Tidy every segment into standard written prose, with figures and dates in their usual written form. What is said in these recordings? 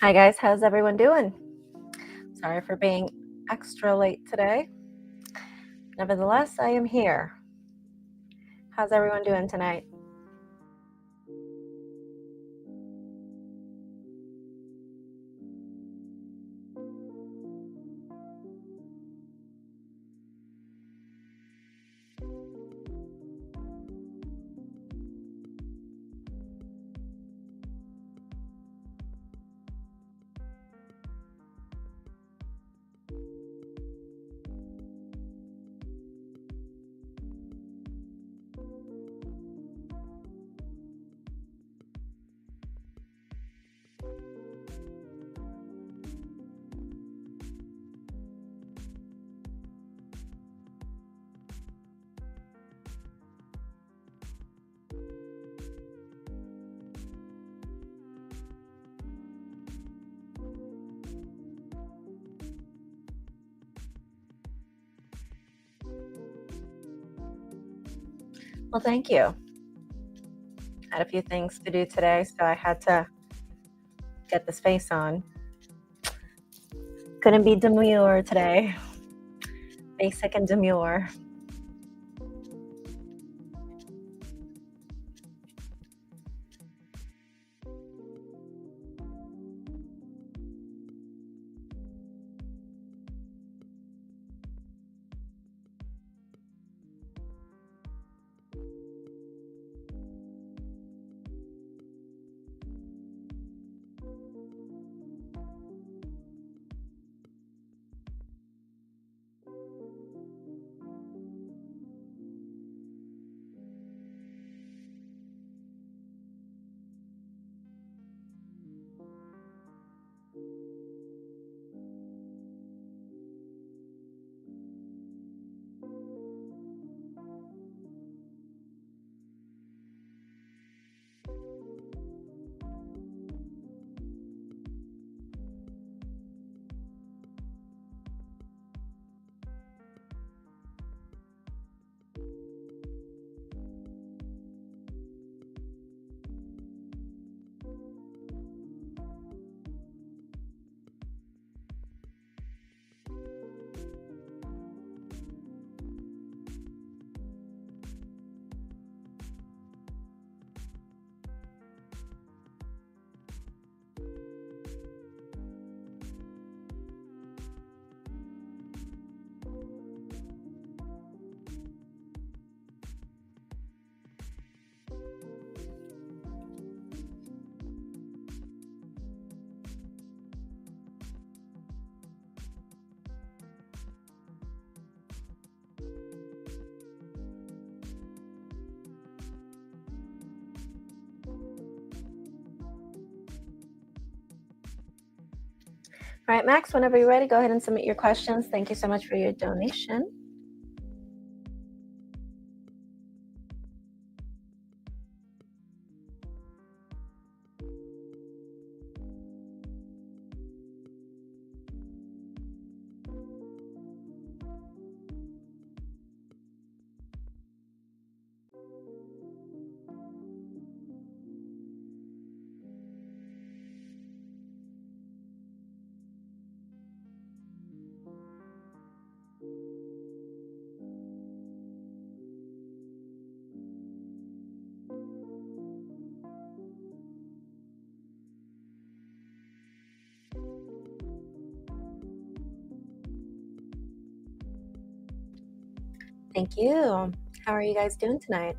Hi guys, how's everyone doing? Sorry for being extra late today. Nevertheless, I am here. How's everyone doing tonight? Well, thank you. I had a few things to do today, so I had to get this face on. Couldn't be demure today. Basic and demure. All right, Max, whenever you're ready, go ahead and submit your questions. Thank you so much for your donation. Thank you. How are you guys doing tonight?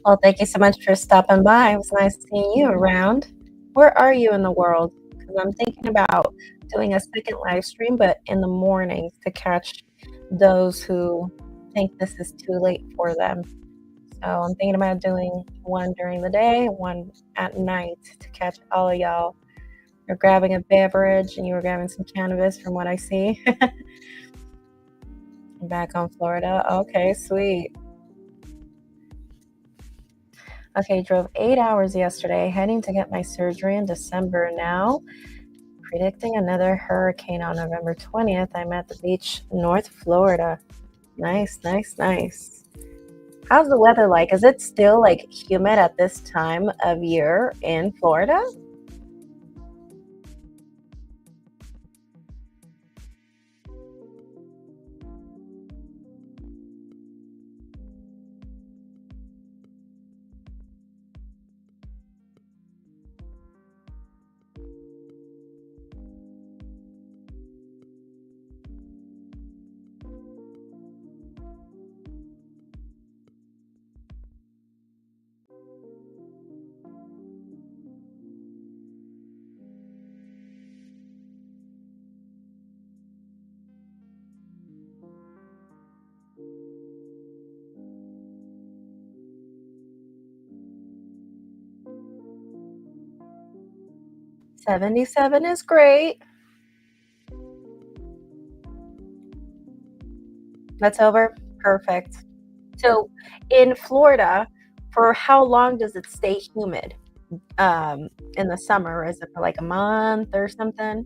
Well, thank you so much for stopping by. It was nice seeing you around. Where are you in the world? Because I'm thinking about doing a second live stream, but in the mornings to catch those who think this is too late for them. So I'm thinking about doing one during the day, one at night to catch all of y'all. You're grabbing a beverage and you were grabbing some cannabis from what I see. Back on Florida. Okay, sweet. Okay, drove 8 hours yesterday, heading to get my surgery in December now. Predicting another hurricane on November 20th. I'm at the beach, North Florida. Nice, nice, nice. How's the weather like? Is it still like humid at this time of year in Florida? '77 is great. That's over? Perfect. So in Florida, for how long does it stay humid? In the summer, is it for like a month or something?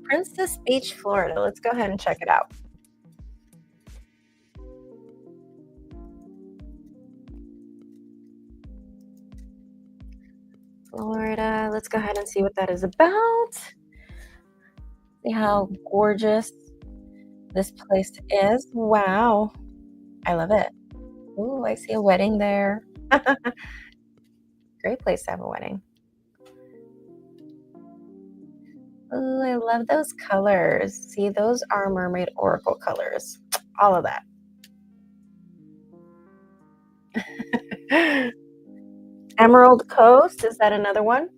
'Princess Beach, Florida.' Let's go ahead and check it out. Florida, let's go ahead and see what that is about. See how gorgeous this place is. Wow, I love it. Ooh, I see a wedding there. Great place to have a wedding. Ooh, I love those colors. See, those are Mermaid Oracle colors. All of that. Emerald Coast, is that another one?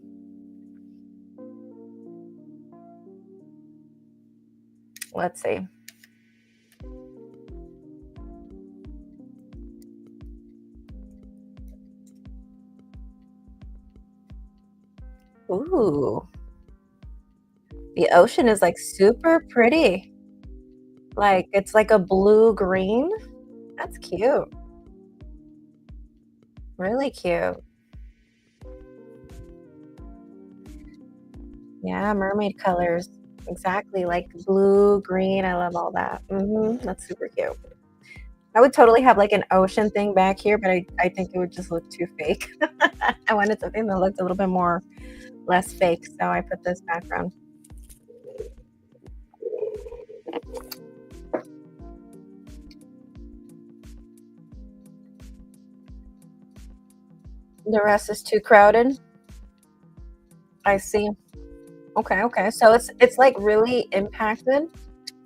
Let's see. Ooh, the ocean is like super pretty. Like it's like a blue green. That's cute. Really cute. Yeah, mermaid colors. Exactly, like blue, green. I love all that. That's super cute. I would totally have like an ocean thing back here, but I think it would just look too fake. I wanted something that looked a little bit more less fake, so I put this background. The rest is too crowded. I see. Okay, okay. So it's like really impacted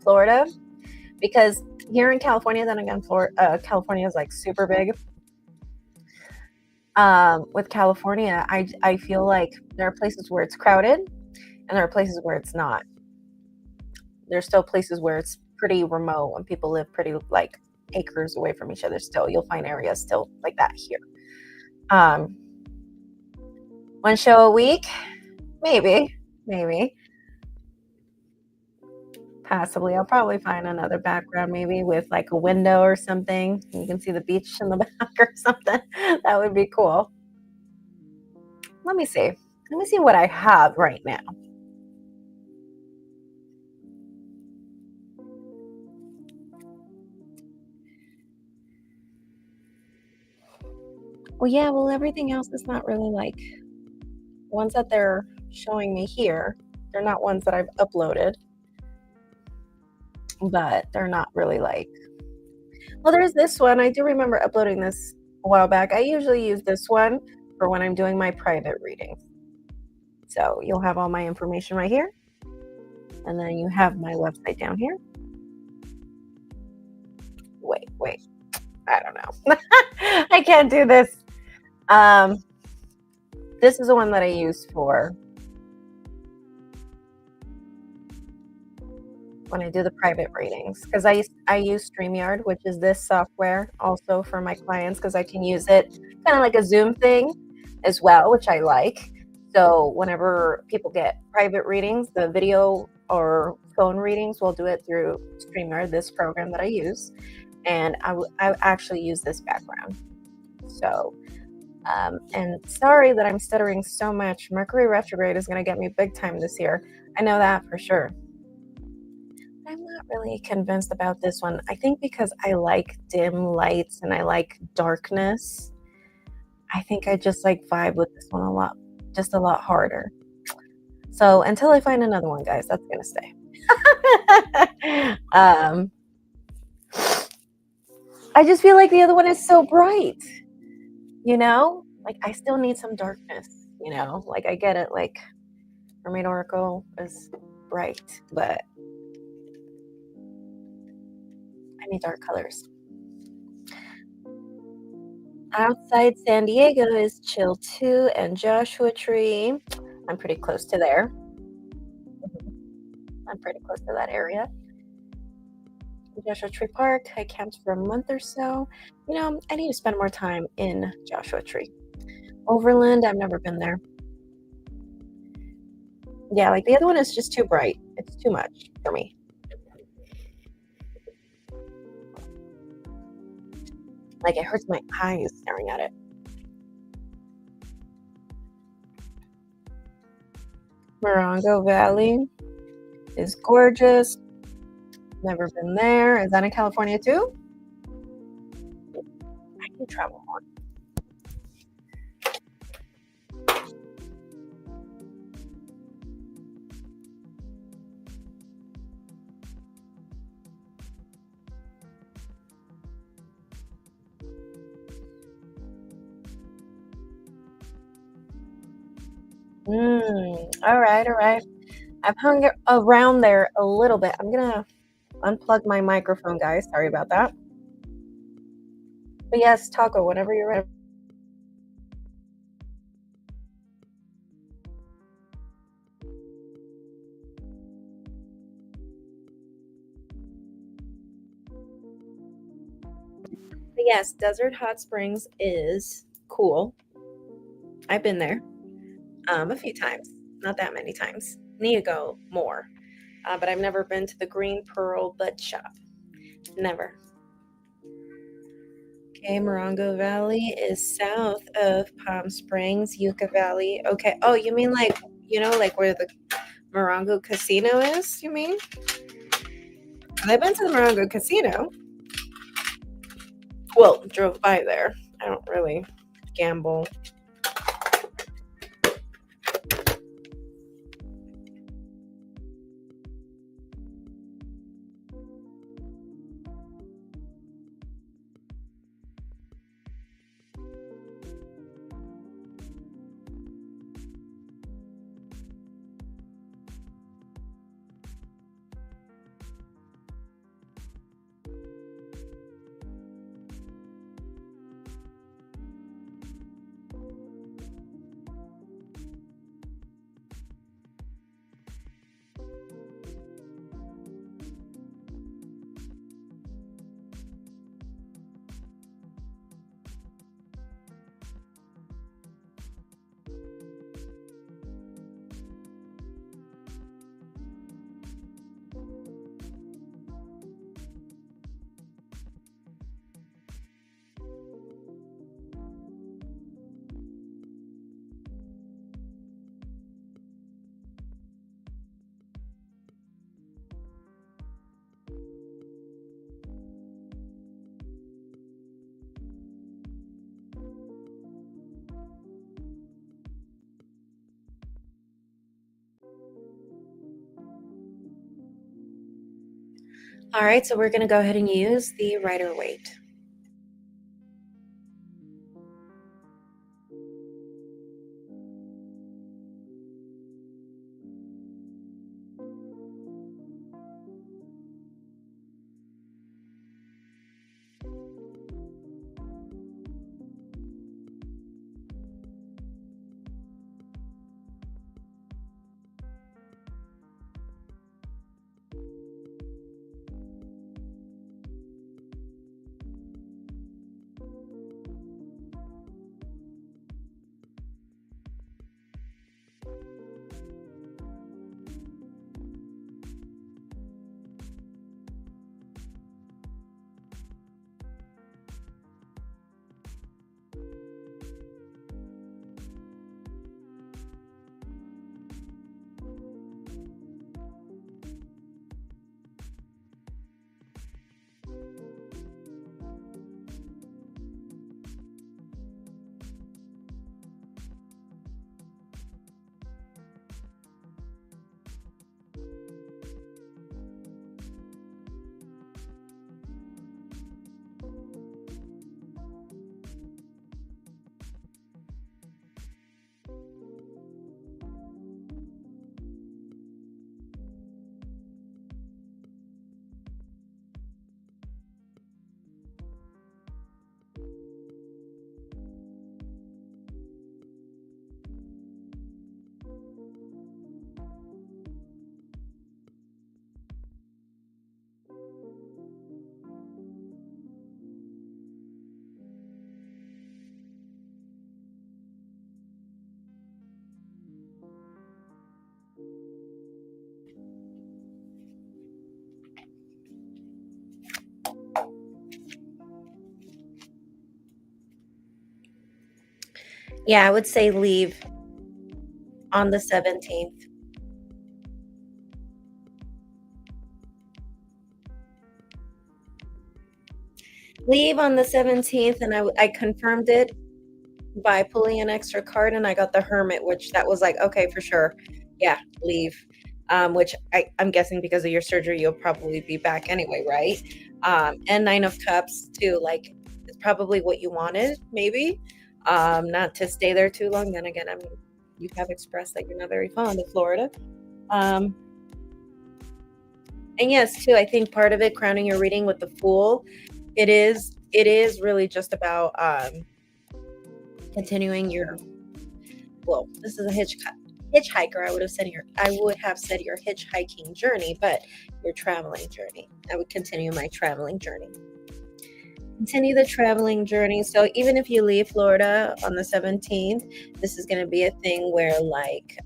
Florida because here in California, then again, Florida, California is like super big. With California, I feel like there are places where it's crowded, and there are places where it's not. There's still places where it's pretty remote and people live pretty like acres away from each other. Still, you'll find areas still like that here. Um, one show a week, maybe, maybe. Possibly. I'll probably find another background maybe with like a window or something. You can see the beach in the back or something. That would be cool. Let me see. Let me see what I have right now. Well, yeah, well, everything else is not really like ones that they're showing me here. They're not ones that I've uploaded, but they're not really like, well, there's this one. I do remember uploading this a while back. I usually use this one for when I'm doing my private readings. So you'll have all my information right here. And then you have my website down here. Wait. I don't know. I can't do this. This is the one that I use for when I do the private readings because I use StreamYard, which is this software also for my clients because I can use it kind of like a Zoom thing as well, which I like. So whenever people get private readings, the video or phone readings, we'll do it through StreamYard, this program that I use. And I actually use this background. So, and sorry that I'm stuttering so much. Mercury retrograde is going to get me big time this year. I know that for sure. I'm not really convinced about this one. I think because I like dim lights and I like darkness, I think I just like vibe with this one a lot, just a lot harder. So until I find another one, guys, that's going to stay. I just feel like the other one is so bright, you know? Like I still need some darkness, you know? Like I get it, like Mermaid Oracle is bright, but I need dark colors. Outside San Diego is Chill 2 and Joshua Tree. I'm pretty close to there. I'm pretty close to that area. Joshua Tree Park. I camped for a month or so. You know, I need to spend more time in Joshua Tree. Overland, I've never been there. Yeah, like the other one is just too bright. It's too much for me. Like it hurts my eyes staring at it. Morongo Valley is gorgeous. Never been there. Is that in California too? I can travel more. All right, all right. I've hung around there a little bit. I'm gonna unplug my microphone, guys. Sorry about that. But yes, Taco, whenever you're ready. But yes, Desert Hot Springs is cool. I've been there a few times, not that many times. Need to go more. But I've never been to the Green Pearl Bud Shop. Never. Okay, Morongo Valley is south of Palm Springs, Yucca Valley. Okay. Oh, you mean like, like where the Morongo Casino is, you mean? I've been to the Morongo Casino. Well, drove by there. I don't really gamble. All right, so we're going to go ahead and use the Rider Waite. Yeah, I would say leave on the 17th. Leave on the 17th, and I confirmed it by pulling an extra card, and I got the Hermit, which that was like, okay, for sure. Yeah, leave. Which I'm guessing because of your surgery, you'll probably be back anyway, right? And Nine of Cups, too. Like, it's probably what you wanted, maybe. Not to stay there too long. Then again, I mean, you have expressed that you're not very fond of Florida. Um, and yes, too, I think part of it, crowning your reading with the Fool, it is really just about continuing your, well, this is a hitchhiker. I would have said your hitchhiking journey, but your traveling journey. I would continue my traveling journey. Continue the traveling journey. So even if you leave Florida on the 17th, this is going to be a thing where, like,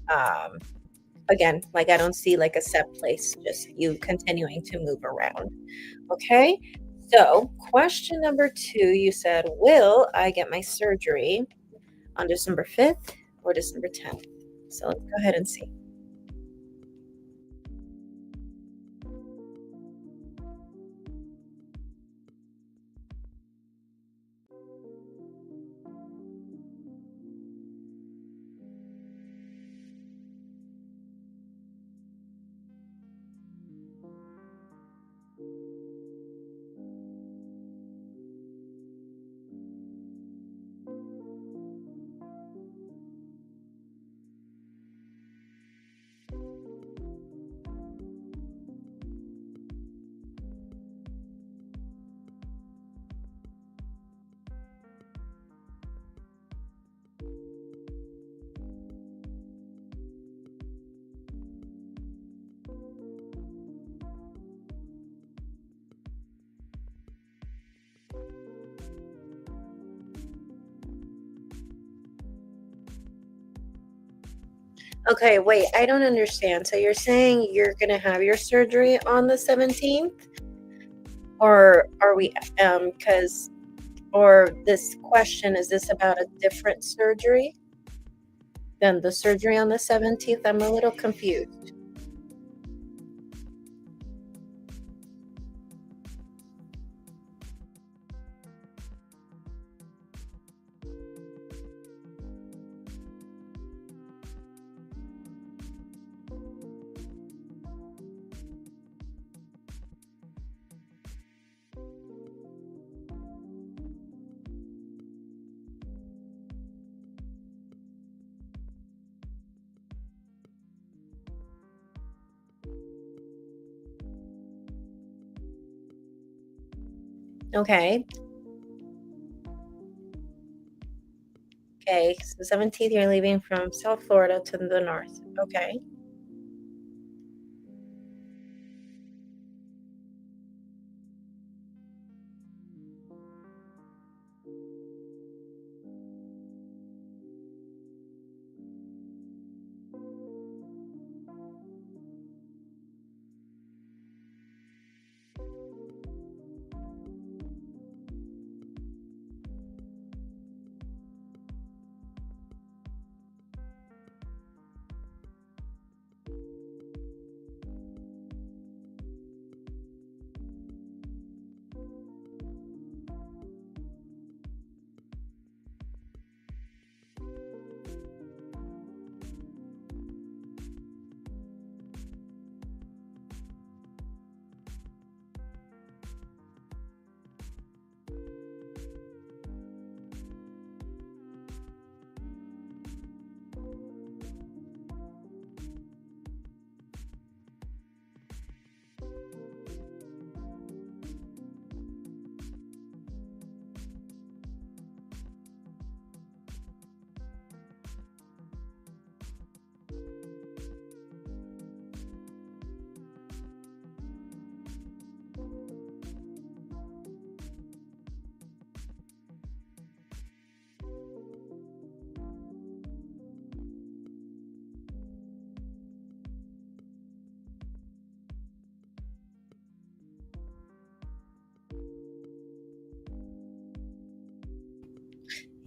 again, like, I don't see like a set place, just you continuing to move around. Okay. So question number 2, you said, will I get my surgery on December 5th or December 10th? So let's go ahead and see. Okay, wait, I don't understand. So you're saying you're going to have your surgery on the 17th? Or are we, cuz or this question, is this about a different surgery than the surgery on the 17th? I'm a little confused. Okay. Okay, so 17th you're leaving from South Florida to the north. Okay.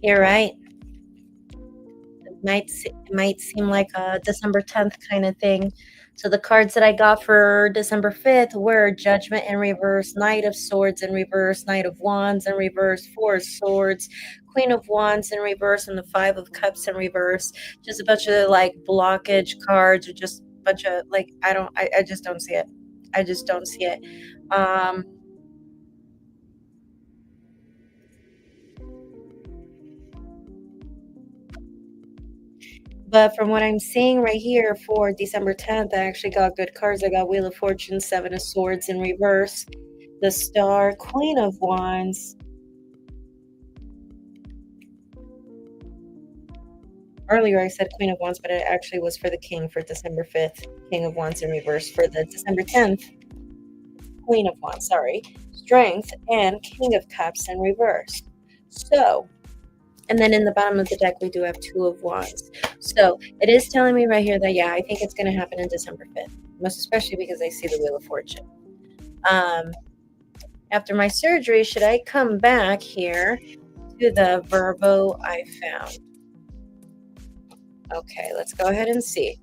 You're right. It might seem like a December 10th kind of thing. So the cards that I got for December 5th were Judgment in reverse, Knight of Swords in reverse, Knight of Wands in reverse, Four of Swords, Queen of Wands in reverse, and the Five of Cups in reverse. Just a bunch of like blockage cards, or just a bunch of like, I just don't see it. I just don't see it. Um, But from what I'm seeing right here for December 10th, I actually got good cards. I got Wheel of Fortune, Seven of Swords in reverse, the Star, Queen of Wands. Earlier I said Queen of Wands, but it actually was for the King for December 5th. King of Wands in reverse for the December 10th. Queen of Wands, sorry. Strength and King of Cups in reverse. So, and then in the bottom of the deck, we do have Two of Wands. So it is telling me right here that, yeah, I think it's going to happen in December 5th, most especially because I see the Wheel of Fortune. After my surgery, should I come back here to the Virgo I found? Okay, let's go ahead and see.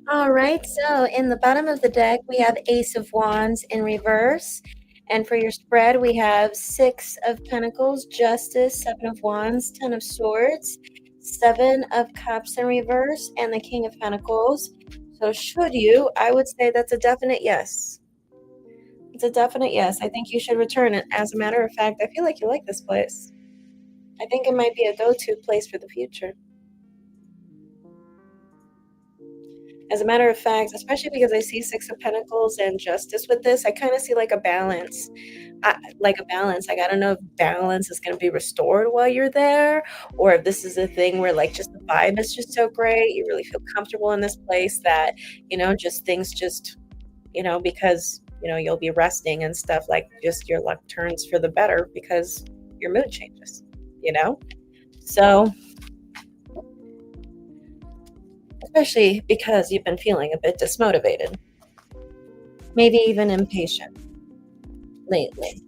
All right, so in the bottom of the deck, we have Ace of Wands in reverse. And for your spread, we have Six of Pentacles, Justice, Seven of Wands, Ten of Swords, Seven of Cups in reverse, and the King of Pentacles. So should you, I would say that's a definite yes. It's a definite yes. I think you should return it. As a matter of fact, I feel like you like this place. I think it might be a go-to place for the future. As a matter of fact, especially because I see Six of Pentacles and Justice with this, I kind of see like a balance. Like a balance. Like, I don't know if balance is going to be restored while you're there, or if this is a thing where like just the vibe is just so great. You really feel comfortable in this place that, just things just, because, you'll be resting and stuff, like just your luck turns for the better because your mood changes, So, especially because you've been feeling a bit dismotivated, maybe even impatient lately.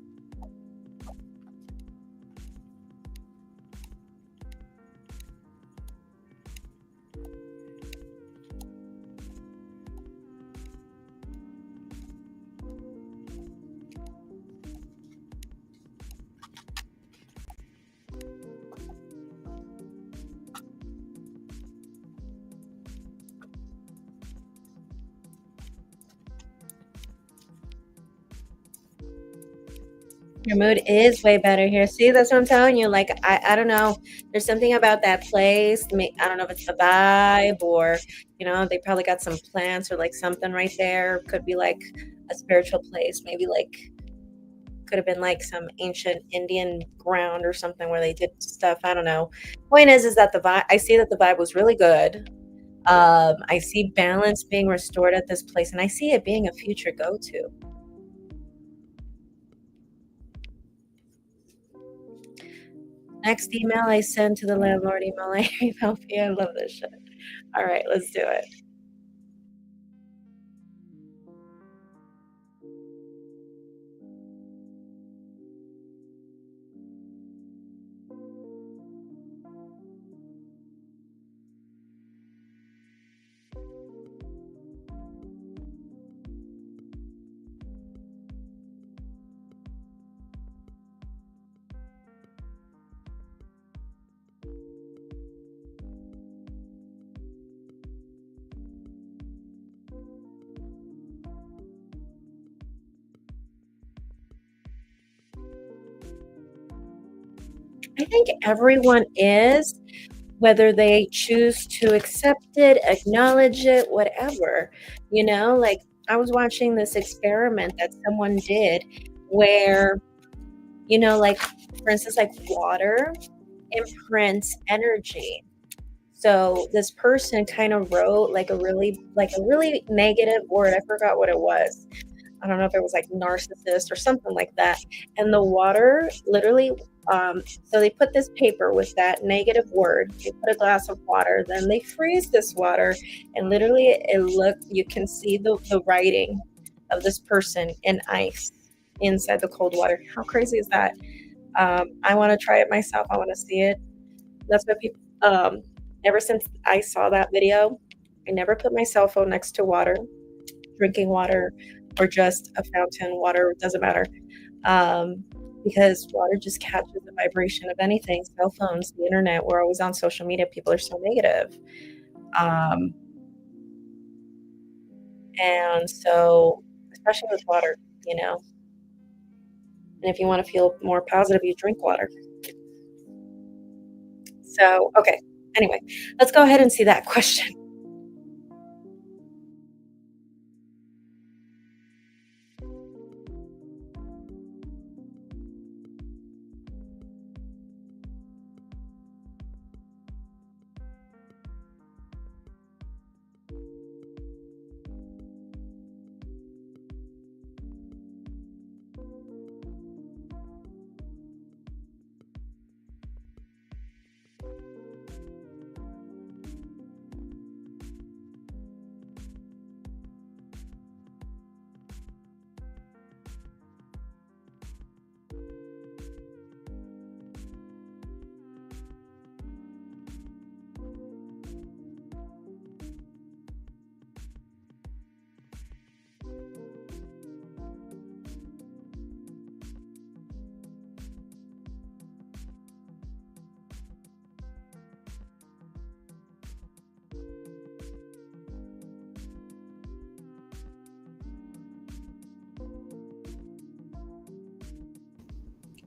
Your mood is way better here. See, that's what I'm telling you. Like, I don't know. There's something about that place. I don't know if it's the vibe or, they probably got some plants or like something right there. Could be like a spiritual place. Maybe like, could have been like some ancient Indian ground or something where they did stuff. I don't know. Point is that the vibe, I see that the vibe was really good. I see balance being restored at this place, and I see it being a future go-to. Next email I send to the landlord, email I email me. I love this shit. All right, let's do it. I think everyone is, whether they choose to accept it, acknowledge it, whatever. Like I was watching this experiment that someone did where, like for instance, like water imprints energy. So this person kind of wrote like a really negative word. I forgot what it was. I don't know if it was like narcissist or something like that. And the water literally, so they put this paper with that negative word, they put a glass of water, then they freeze this water, and literally you can see the writing of this person in ice inside the cold water. How crazy is that? I want to try it myself. I want to see it. That's what people, ever since I saw that video, I never put my cell phone next to water, drinking water, or just a fountain water, it doesn't matter. Um, because water just catches the vibration of anything. Cell phones, the internet, we're always on social media. People are so negative. Um, and so, especially with water, you know, and if you want to feel more positive, you drink water. So, okay. Anyway, let's go ahead and see that question.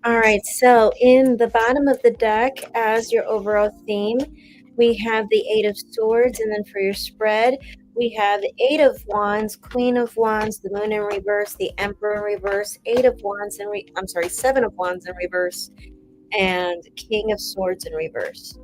All right, so in the bottom of the deck, as your overall theme, we have the Eight of Swords, and then for your spread, we have the Eight of Wands, Queen of Wands, the Moon in reverse, the Emperor in reverse, Eight of Wands I'm sorry, Seven of Wands in reverse, and King of Swords in reverse.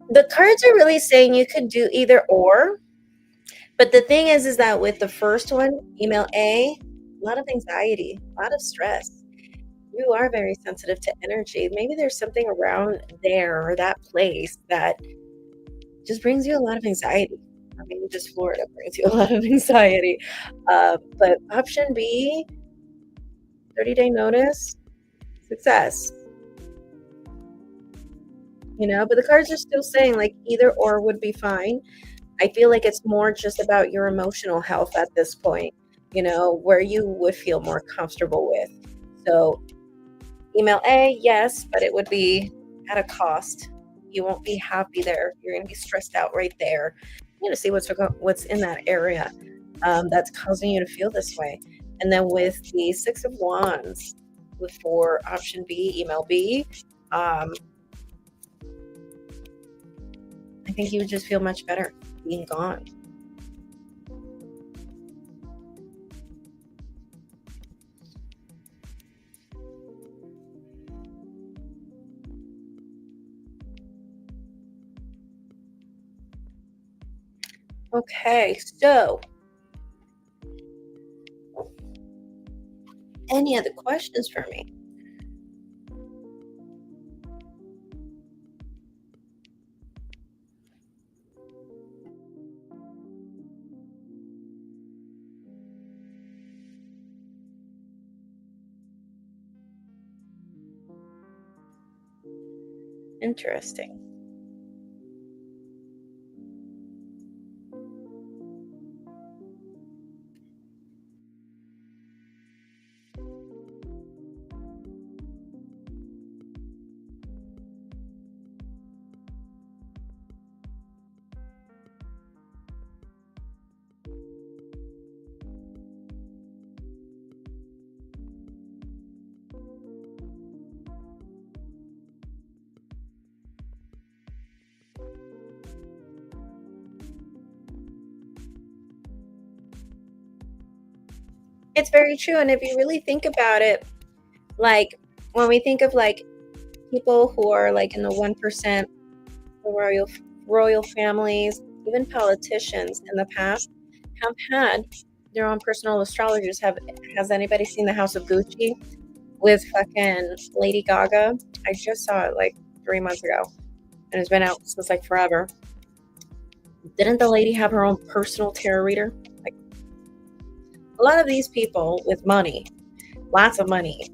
The cards are really saying you could do either or, but the thing is that with the first one, email A lot of anxiety, a lot of stress. You are very sensitive to energy. Maybe there's something around there or that place that just brings you a lot of anxiety. Or maybe just Florida brings you a lot of anxiety. But option B, 30-day notice, success. But the cards are still saying like either or would be fine. I feel like it's more just about your emotional health at this point, where you would feel more comfortable with. So email A, yes, but it would be at a cost. You won't be happy there. You're going to be stressed out right there. You see what's in that area that's causing you to feel this way. And then with the Six of Wands, for option B, email B, I think you would just feel much better being gone. Okay, so any other questions for me? Interesting. It's very true, and if you really think about it, like, when we think of, like, people who are, like, in the 1%, the royal families, even politicians in the past have had their own personal astrologers. Has anybody seen The House of Gucci with fucking Lady Gaga? I just saw it, like, 3 months ago, and it's been out since, like, forever. Didn't the lady have her own personal tarot reader? Like, a lot of these people with money, lots of money,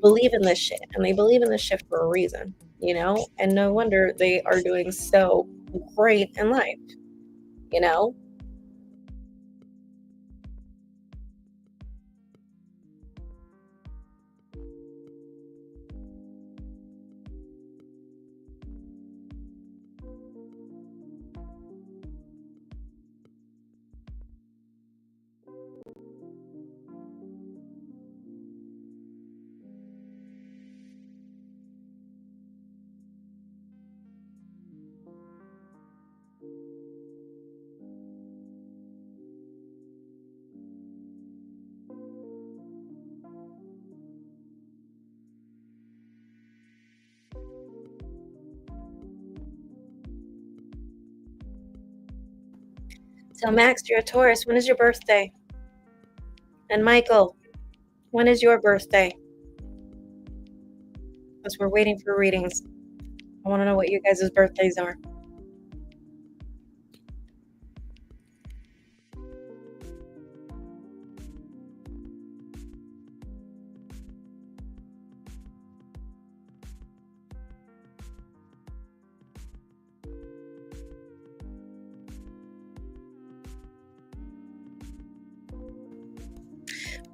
believe in this shit, and they believe in this shit for a reason, you know? And no wonder they are doing so great in life, you know? So, Max, you're a Taurus. When is your birthday? And Michael, when is your birthday? Because we're waiting for readings. I want to know what you guys' birthdays are.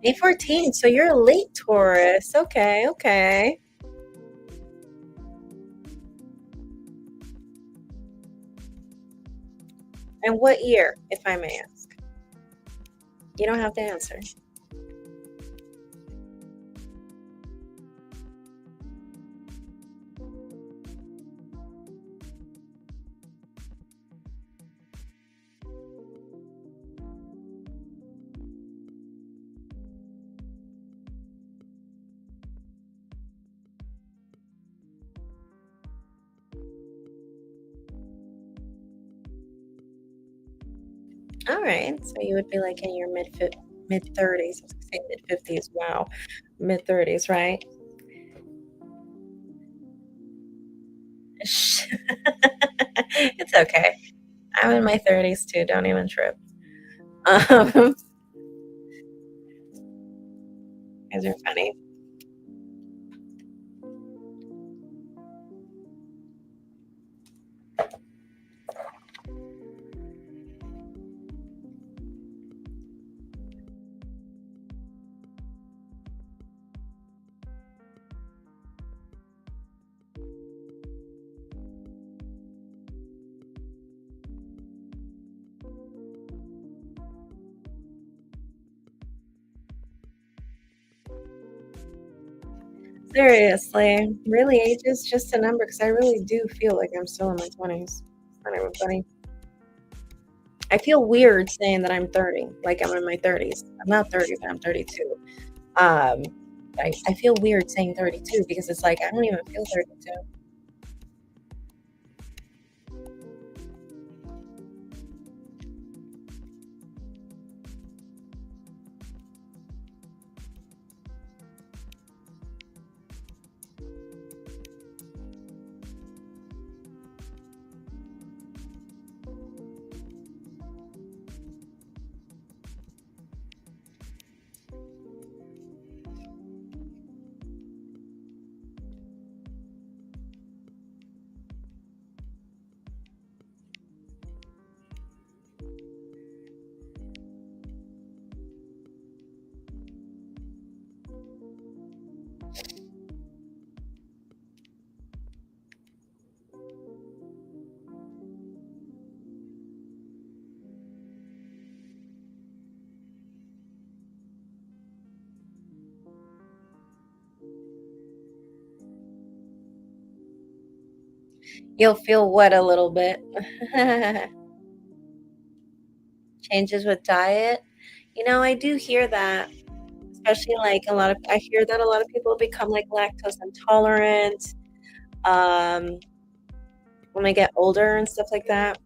May 14th, so you're a late Taurus. Okay, okay. And what year, if I may ask? You don't have to answer. All right, so you would be like in your mid 30s. I was gonna say mid 50s. Wow, mid 30s, right? It's okay. I'm in my 30s too. Don't even trip. You guys are funny. Seriously, really, age is just a number because I really do feel like I'm still in my 20s. It's not even funny. I feel weird saying that I'm 30, like I'm in my 30s. I'm not 30, but I'm 32. Um, I feel weird saying 32 because it's like I don't even feel 32. You'll feel what a little bit. Changes with diet. I do hear that, especially like I hear that a lot of people become like lactose intolerant um, when they get older and stuff like that,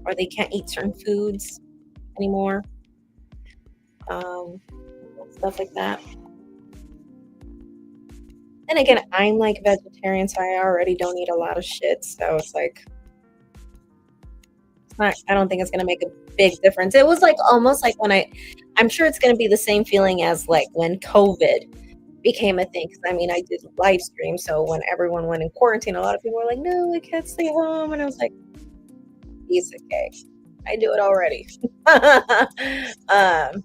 or they can't eat certain foods anymore, um, stuff like that. And again, I'm like vegetarian, so I already don't eat a lot of shit. So it's like, I don't think it's gonna make a big difference. It was like almost like I'm sure it's gonna be the same feeling as like when COVID became a thing. Because I mean, I did live stream, so when everyone went in quarantine, a lot of people were like, "No, we can't stay home," and I was like, "Piece of cake, I do it already." um,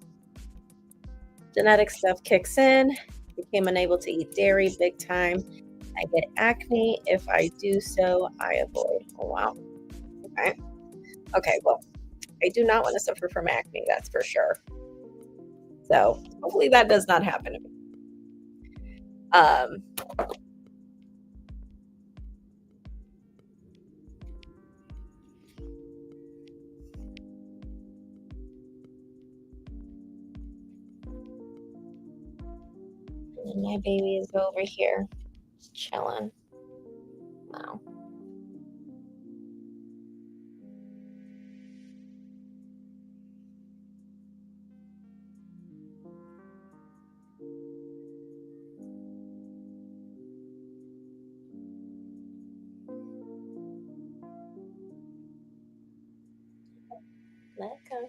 Genetic stuff kicks in. Became unable to eat dairy big time. I get acne. If I do so, I avoid. Oh, wow. Okay. Okay. Well, I do not want to suffer from acne. That's for sure. So hopefully that does not happen to me. Um, and my baby is over here chilling. Wow. Let go.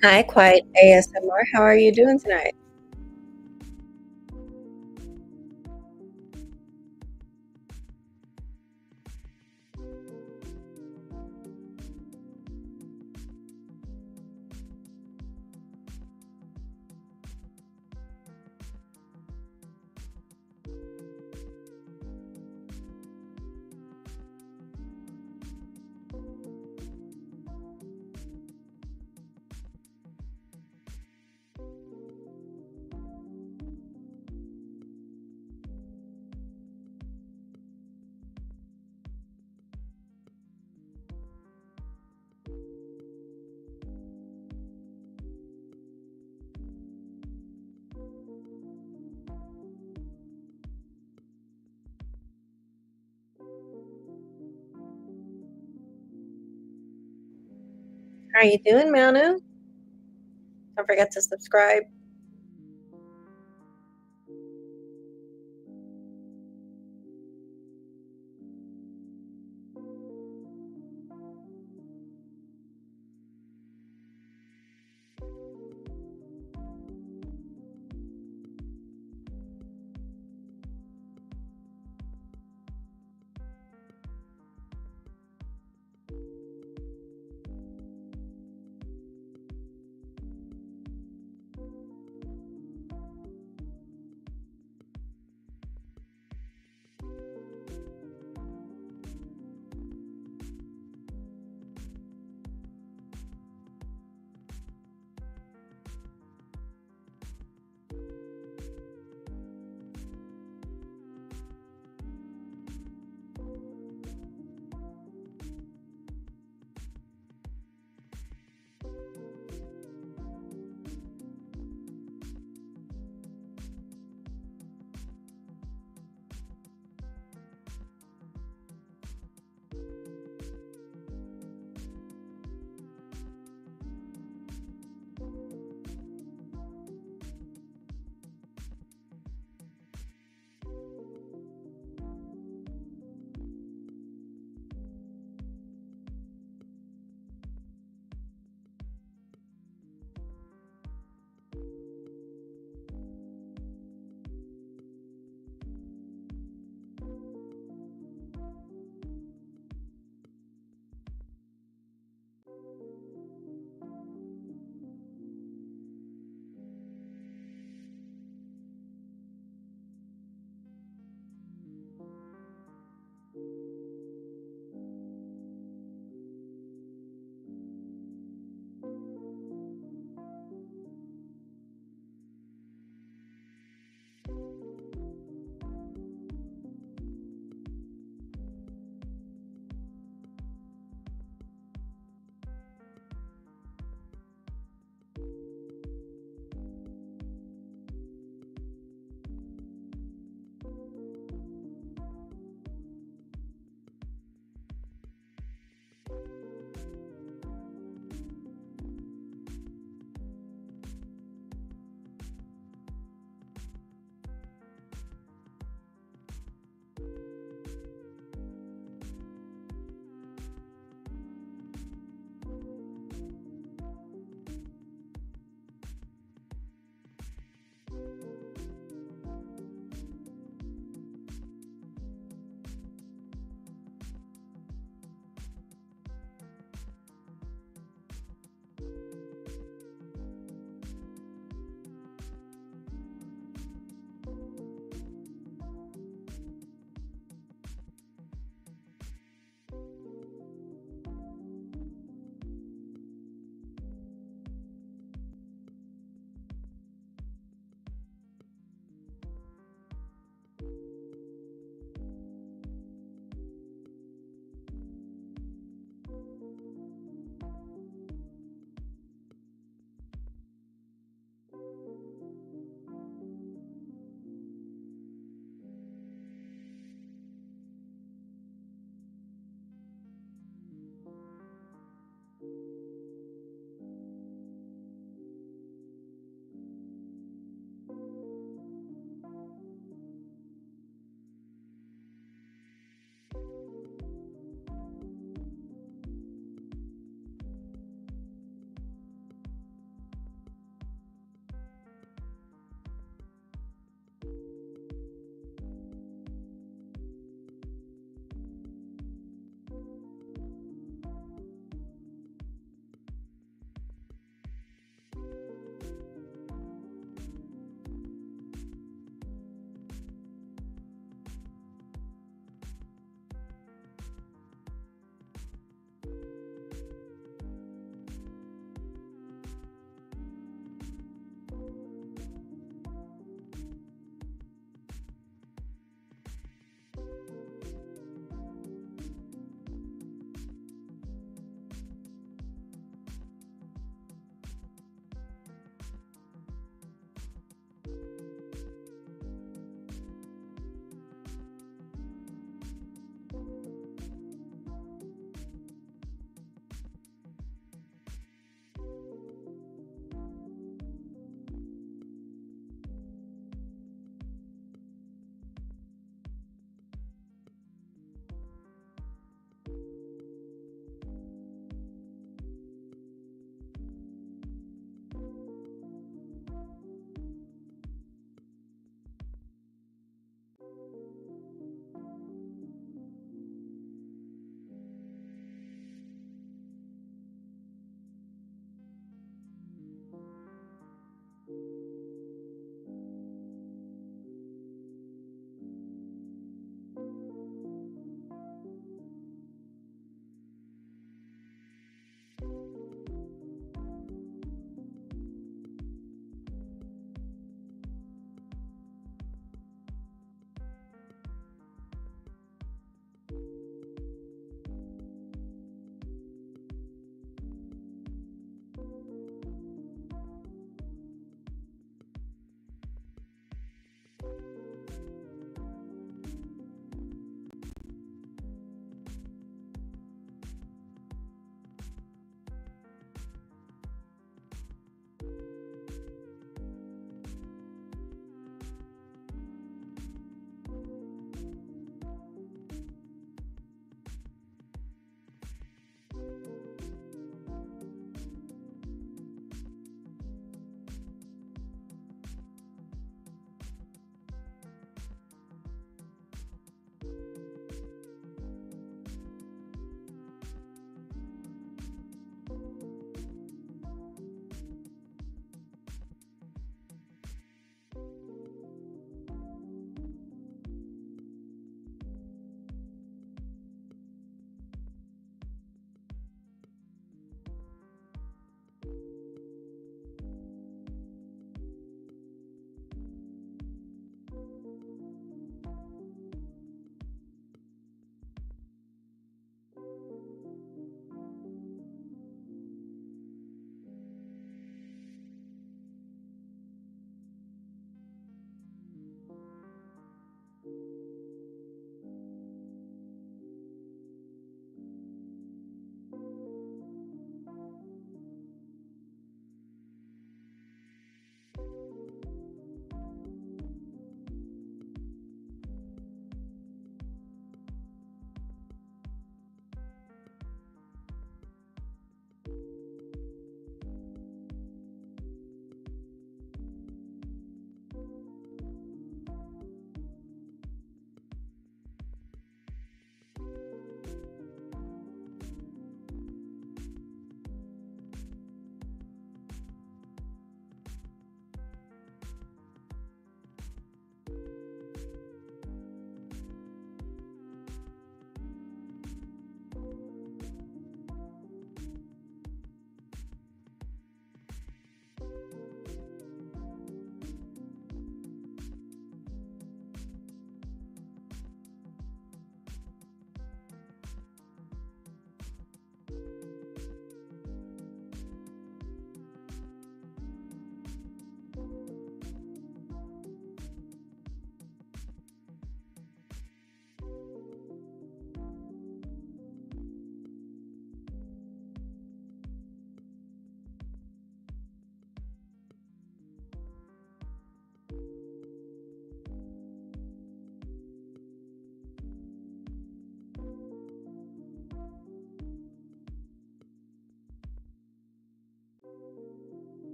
Hi, Quiet ASMR. How are you doing tonight? How are you doing, Manu? Don't forget to subscribe.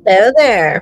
Hello there.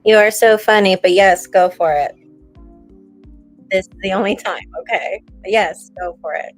You are so funny, but yes, go for it. This is the only time, okay? Yes, go for it.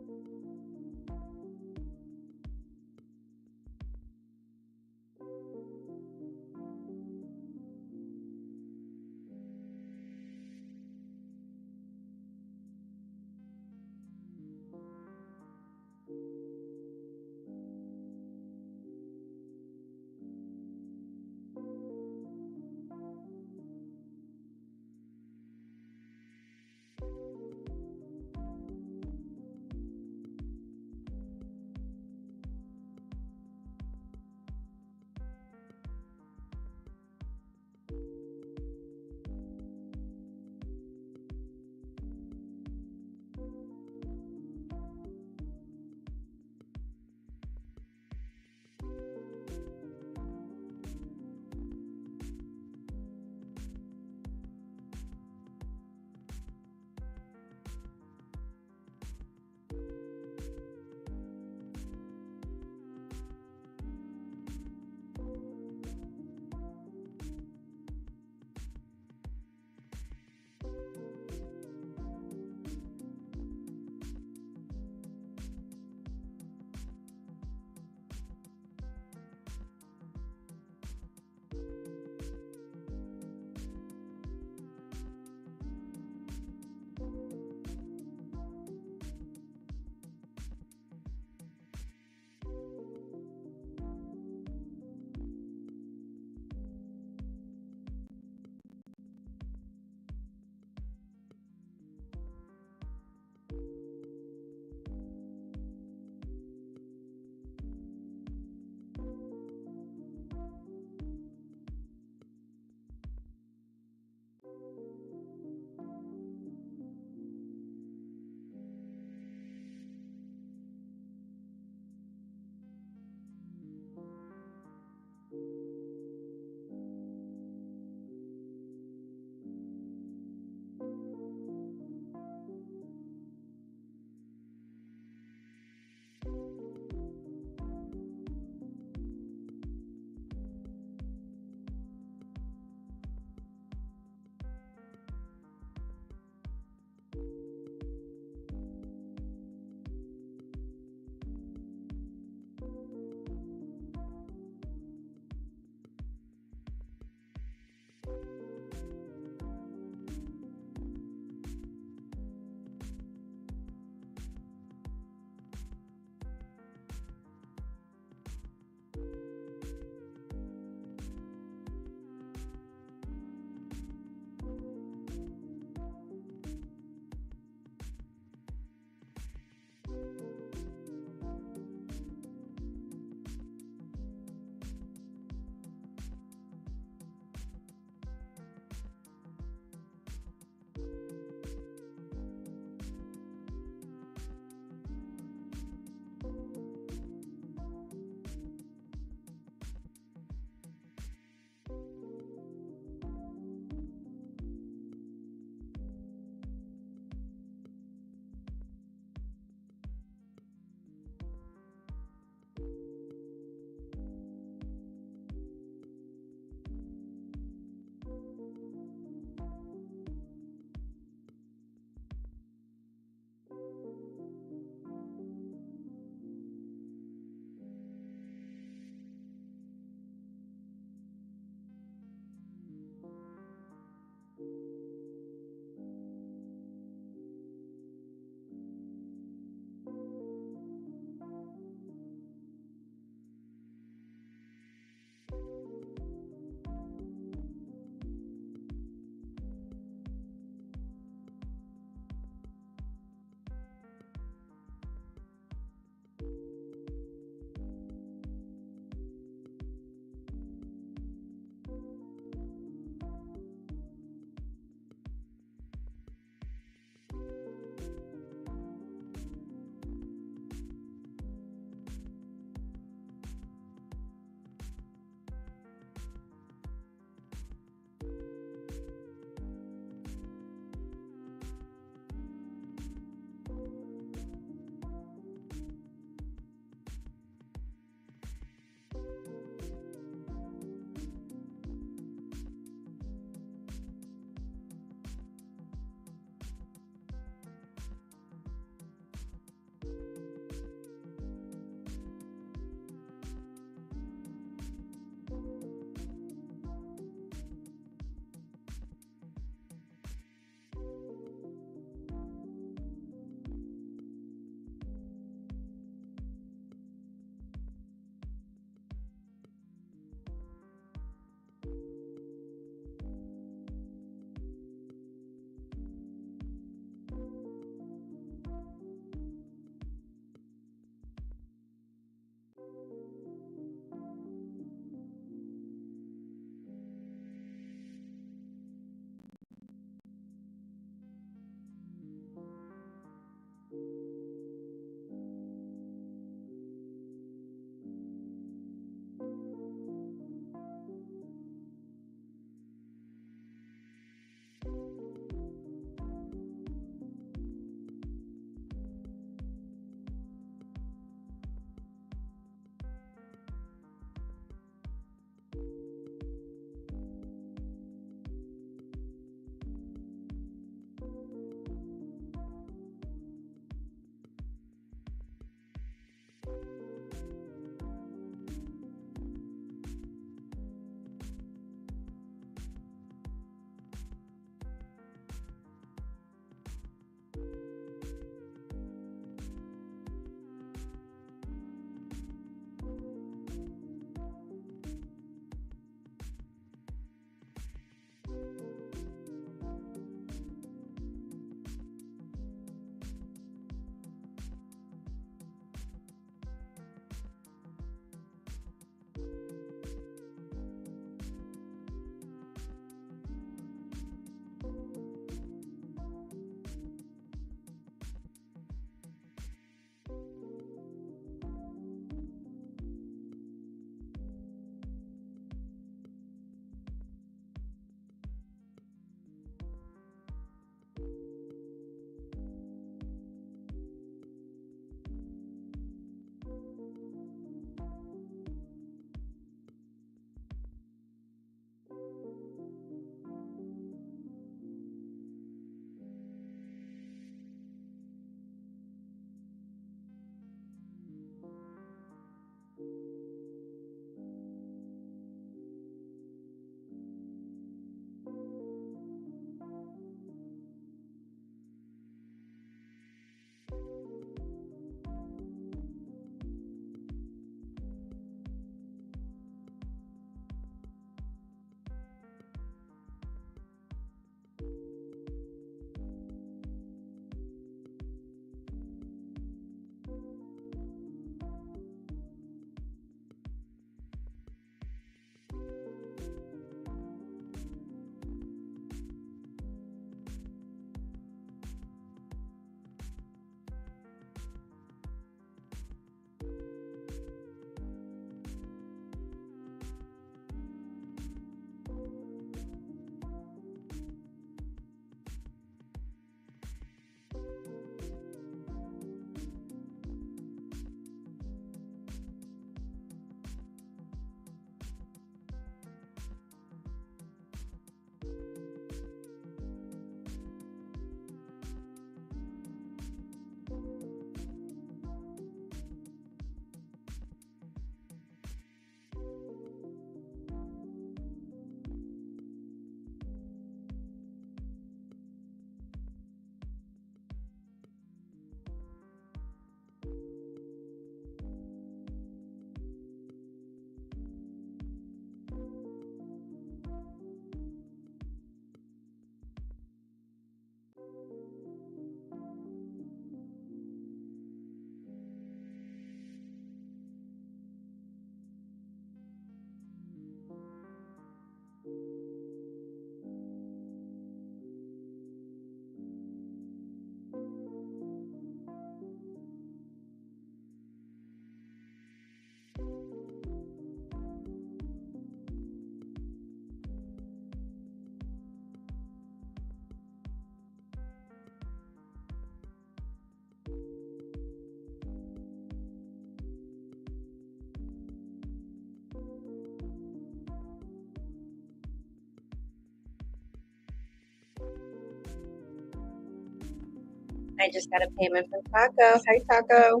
I just got a payment from Taco. Hi, Taco.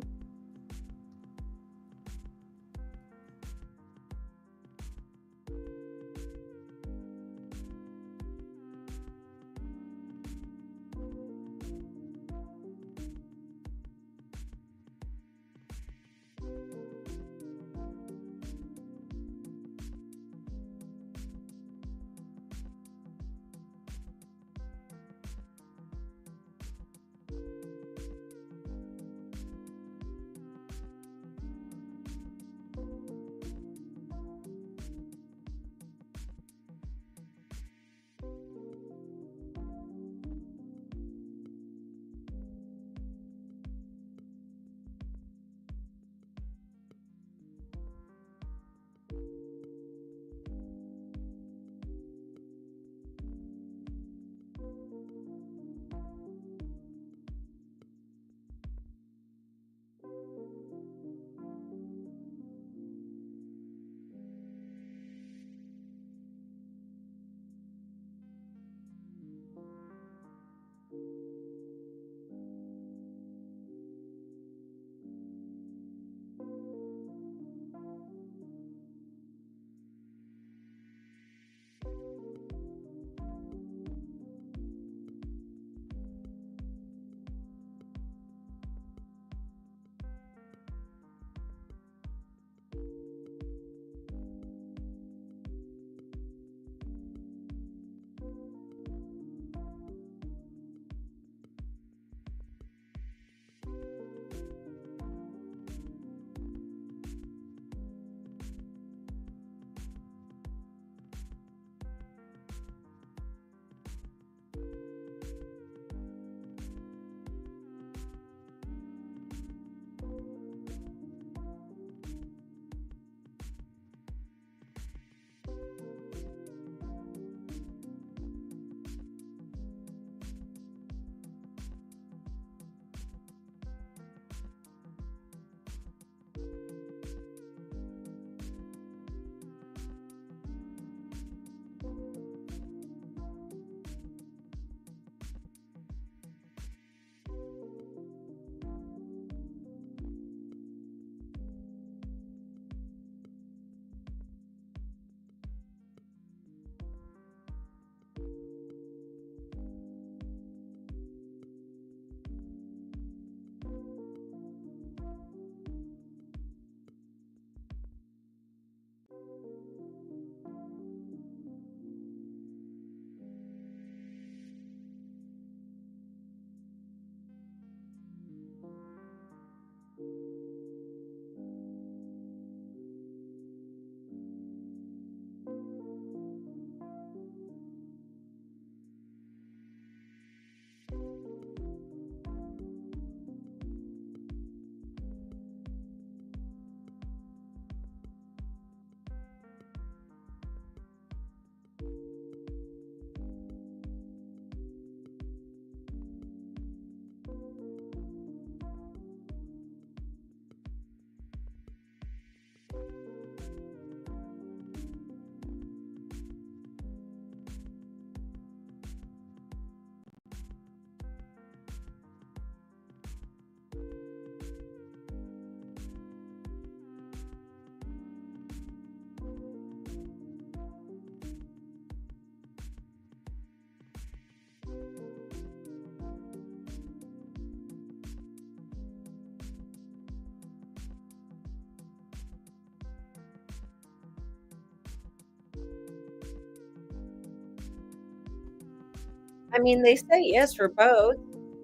I mean, they say yes for both,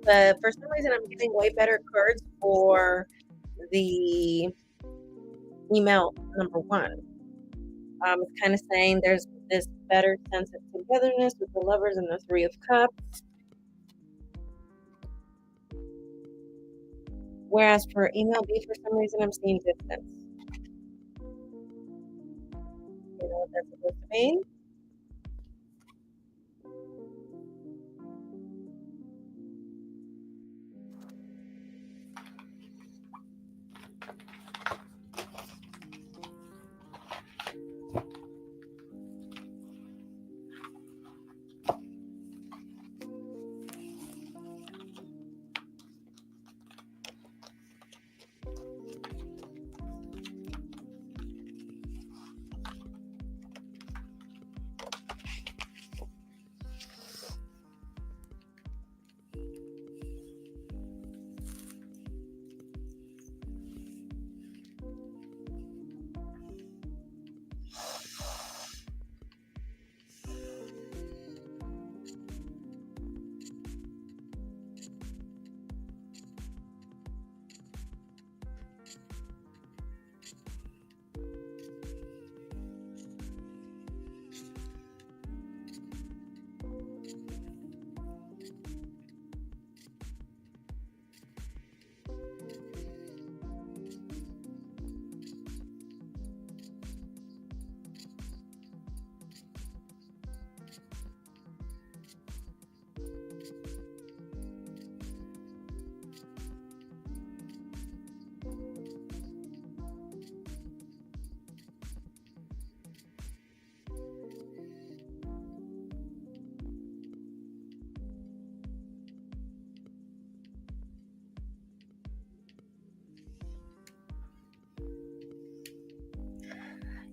but for some reason I'm getting way better cards for the email number one. It's kind of saying there's this better sense of togetherness with the lovers and the Three of Cups. Whereas for email B, for some reason I'm seeing distance. You know what that's supposed to mean?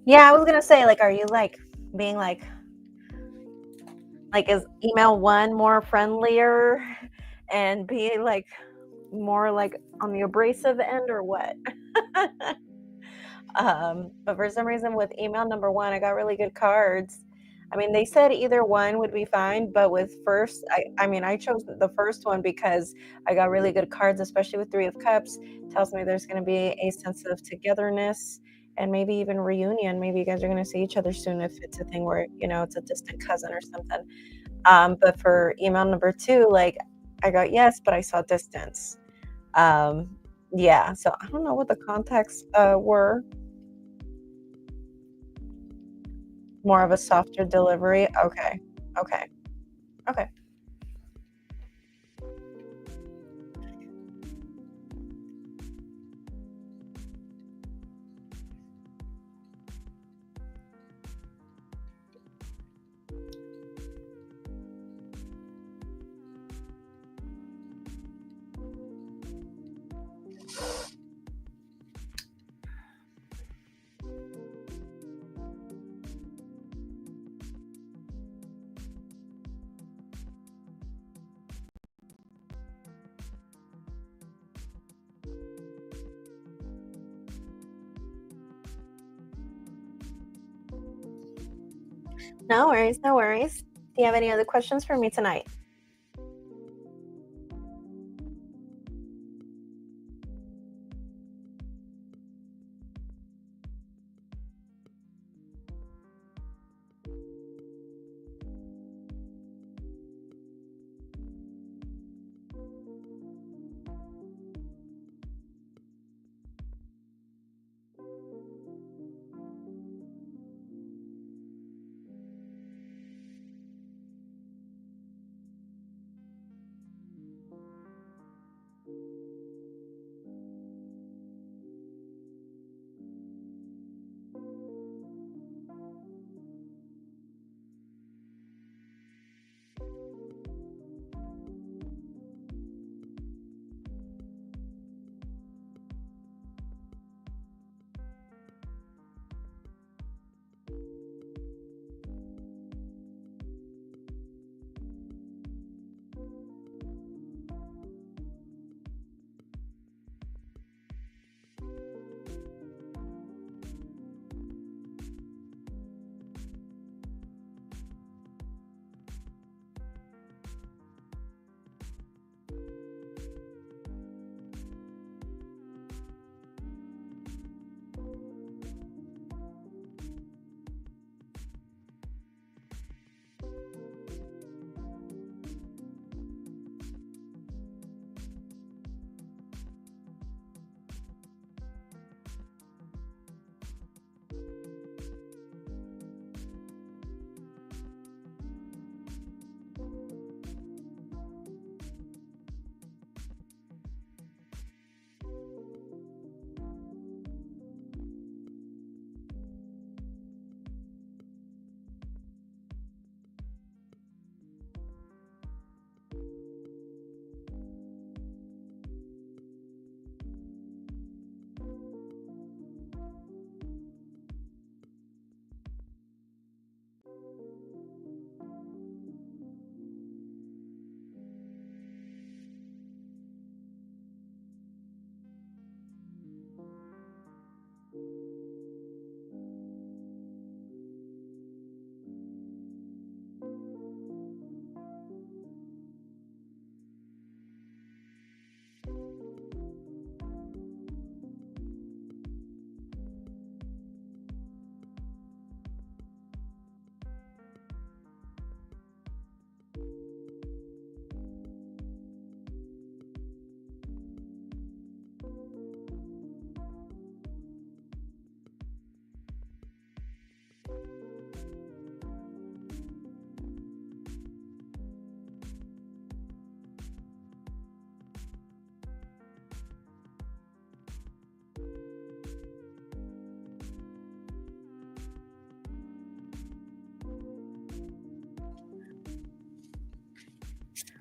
Yeah, I was gonna say, like, are you like being like is email one more friendlier and be like more like on the abrasive end or what? But for some reason with email number one, I got really good cards. I mean, they said either one would be fine, but with first, I mean, I chose the first one because I got really good cards, especially with Three of Cups. Tells me there's going to be a sense of togetherness and maybe even reunion. Maybe you guys are going to see each other soon if it's a thing where, it's a distant cousin or something. But for email number two, like I got yes, but I saw distance. Um, yeah, so I don't know what the contexts were. More of a softer delivery? Okay. Okay. Okay. No worries, no worries. Do you have any other questions for me tonight?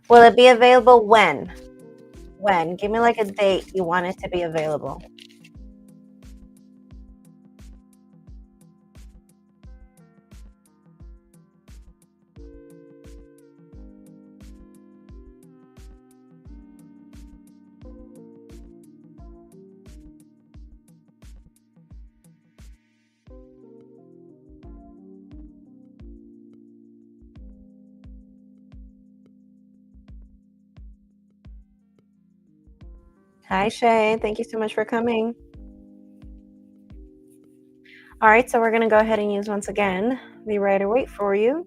Will it be available when? When? Give me like a date you want it to be available. Hi, Shay. Thank you so much for coming. All right, so we're going to go ahead and use once again the Rider-Waite for you.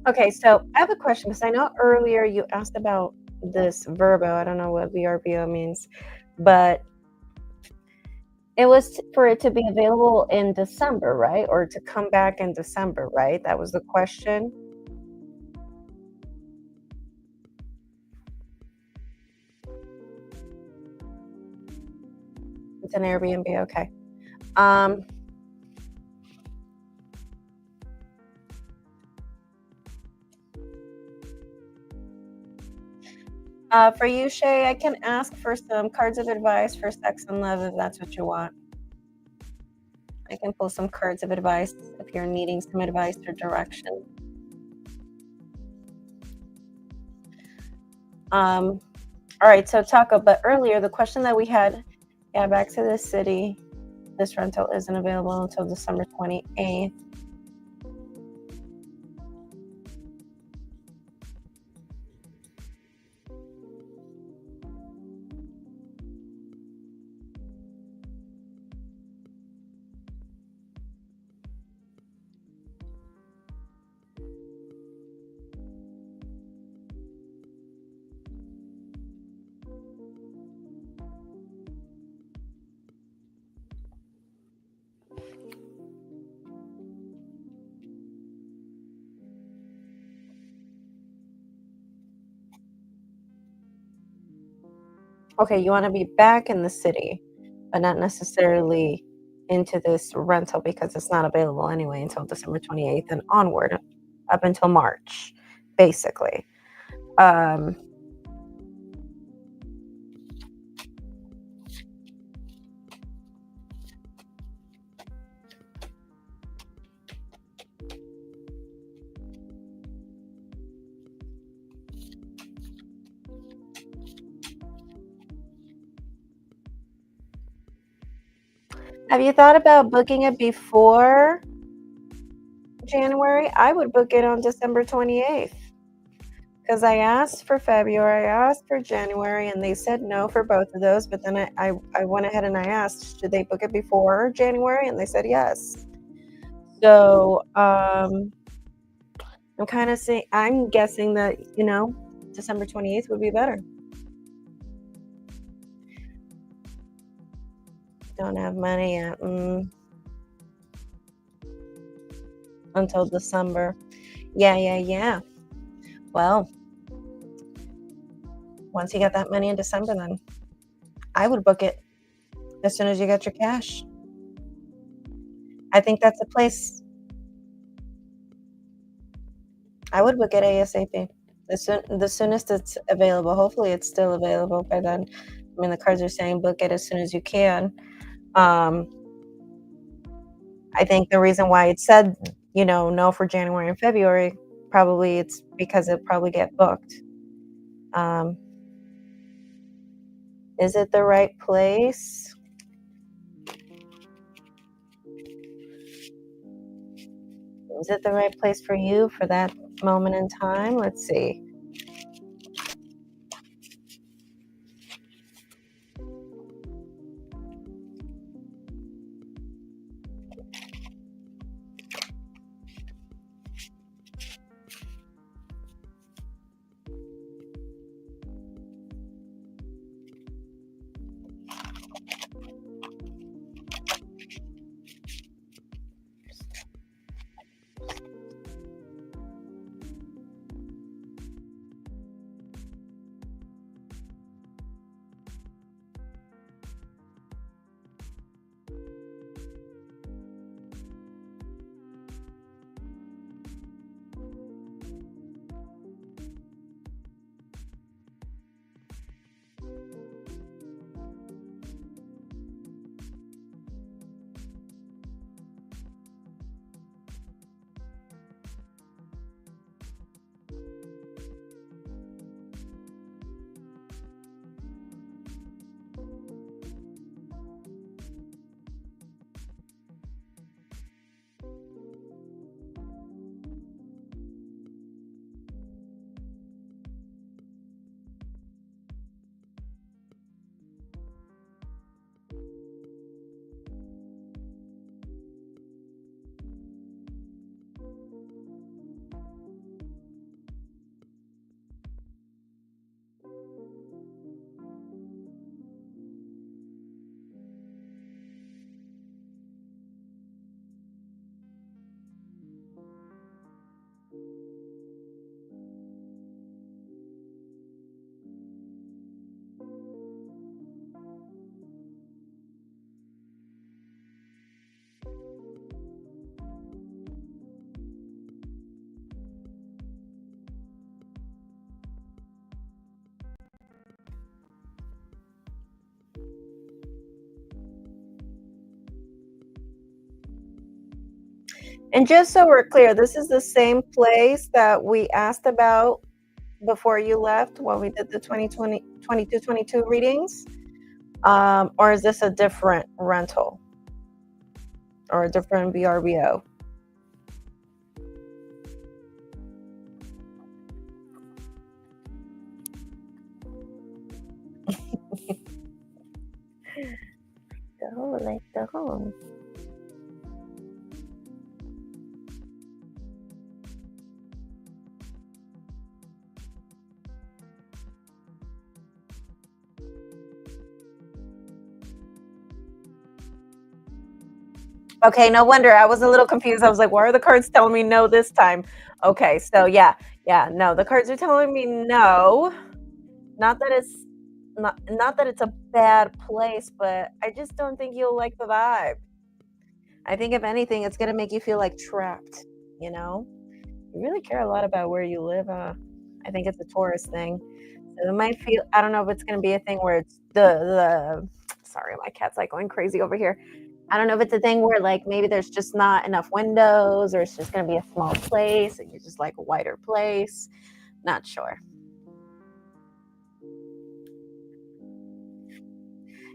Okay, so I have a question because I know earlier you asked about this Virgo. I don't know what VRBO means, but it was for it to be available in December, right? Or to come back in December, right? That was the question. It's an Airbnb, okay. For you, Shay, I can ask for some cards of advice for sex and love if that's what you want. I can pull some cards of advice if you're needing some advice or direction. All right, so Taco, but earlier the question that we had, yeah, back to the city. This rental isn't available until December 28th. Okay, you want to be back in the city, but not necessarily into this rental because it's not available anyway until December 28th and onward up until March, basically. Um, have you thought about booking it before January? I would book it on December 28th because I asked for February, I asked for January, and they said no for both of those. But then I went ahead and I asked, should they book it before January? And they said yes. So I'm kind of saying, I'm guessing that, December 28th would be better. Don't have money yet. Until December. Yeah, yeah, yeah. Well, once you get that money in December, then I would book it as soon as you get your cash. I think that's a place I would book it ASAP. The soonest it's available. Hopefully, it's still available by then. I mean, the cards are saying book it as soon as you can. Um, I think the reason why it said, no for January and February, probably it's because it'll probably get booked. Um, is it the right place? Is it the right place for you for that moment in time? Let's see. And just so we're clear, this is the same place that we asked about before you left when we did the 2020, 22 readings? Or is this a different rental or a different VRBO? Go, let go. Okay, no wonder. I was a little confused. I was like, why are the cards telling me no this time? Okay, so yeah, no, the cards are telling me no. Not that it's not that it's a bad place, but I just don't think you'll like the vibe. I think if anything, it's gonna make you feel like trapped, you know? You really care a lot about where you live, I think it's a Taurus thing. So it might feel I don't know if it's gonna be a thing where it's the sorry, my cat's, like, going crazy over here. I don't know if it's a thing where, like, maybe there's just not enough windows or it's just gonna be a small place and you just like a wider place. Not sure.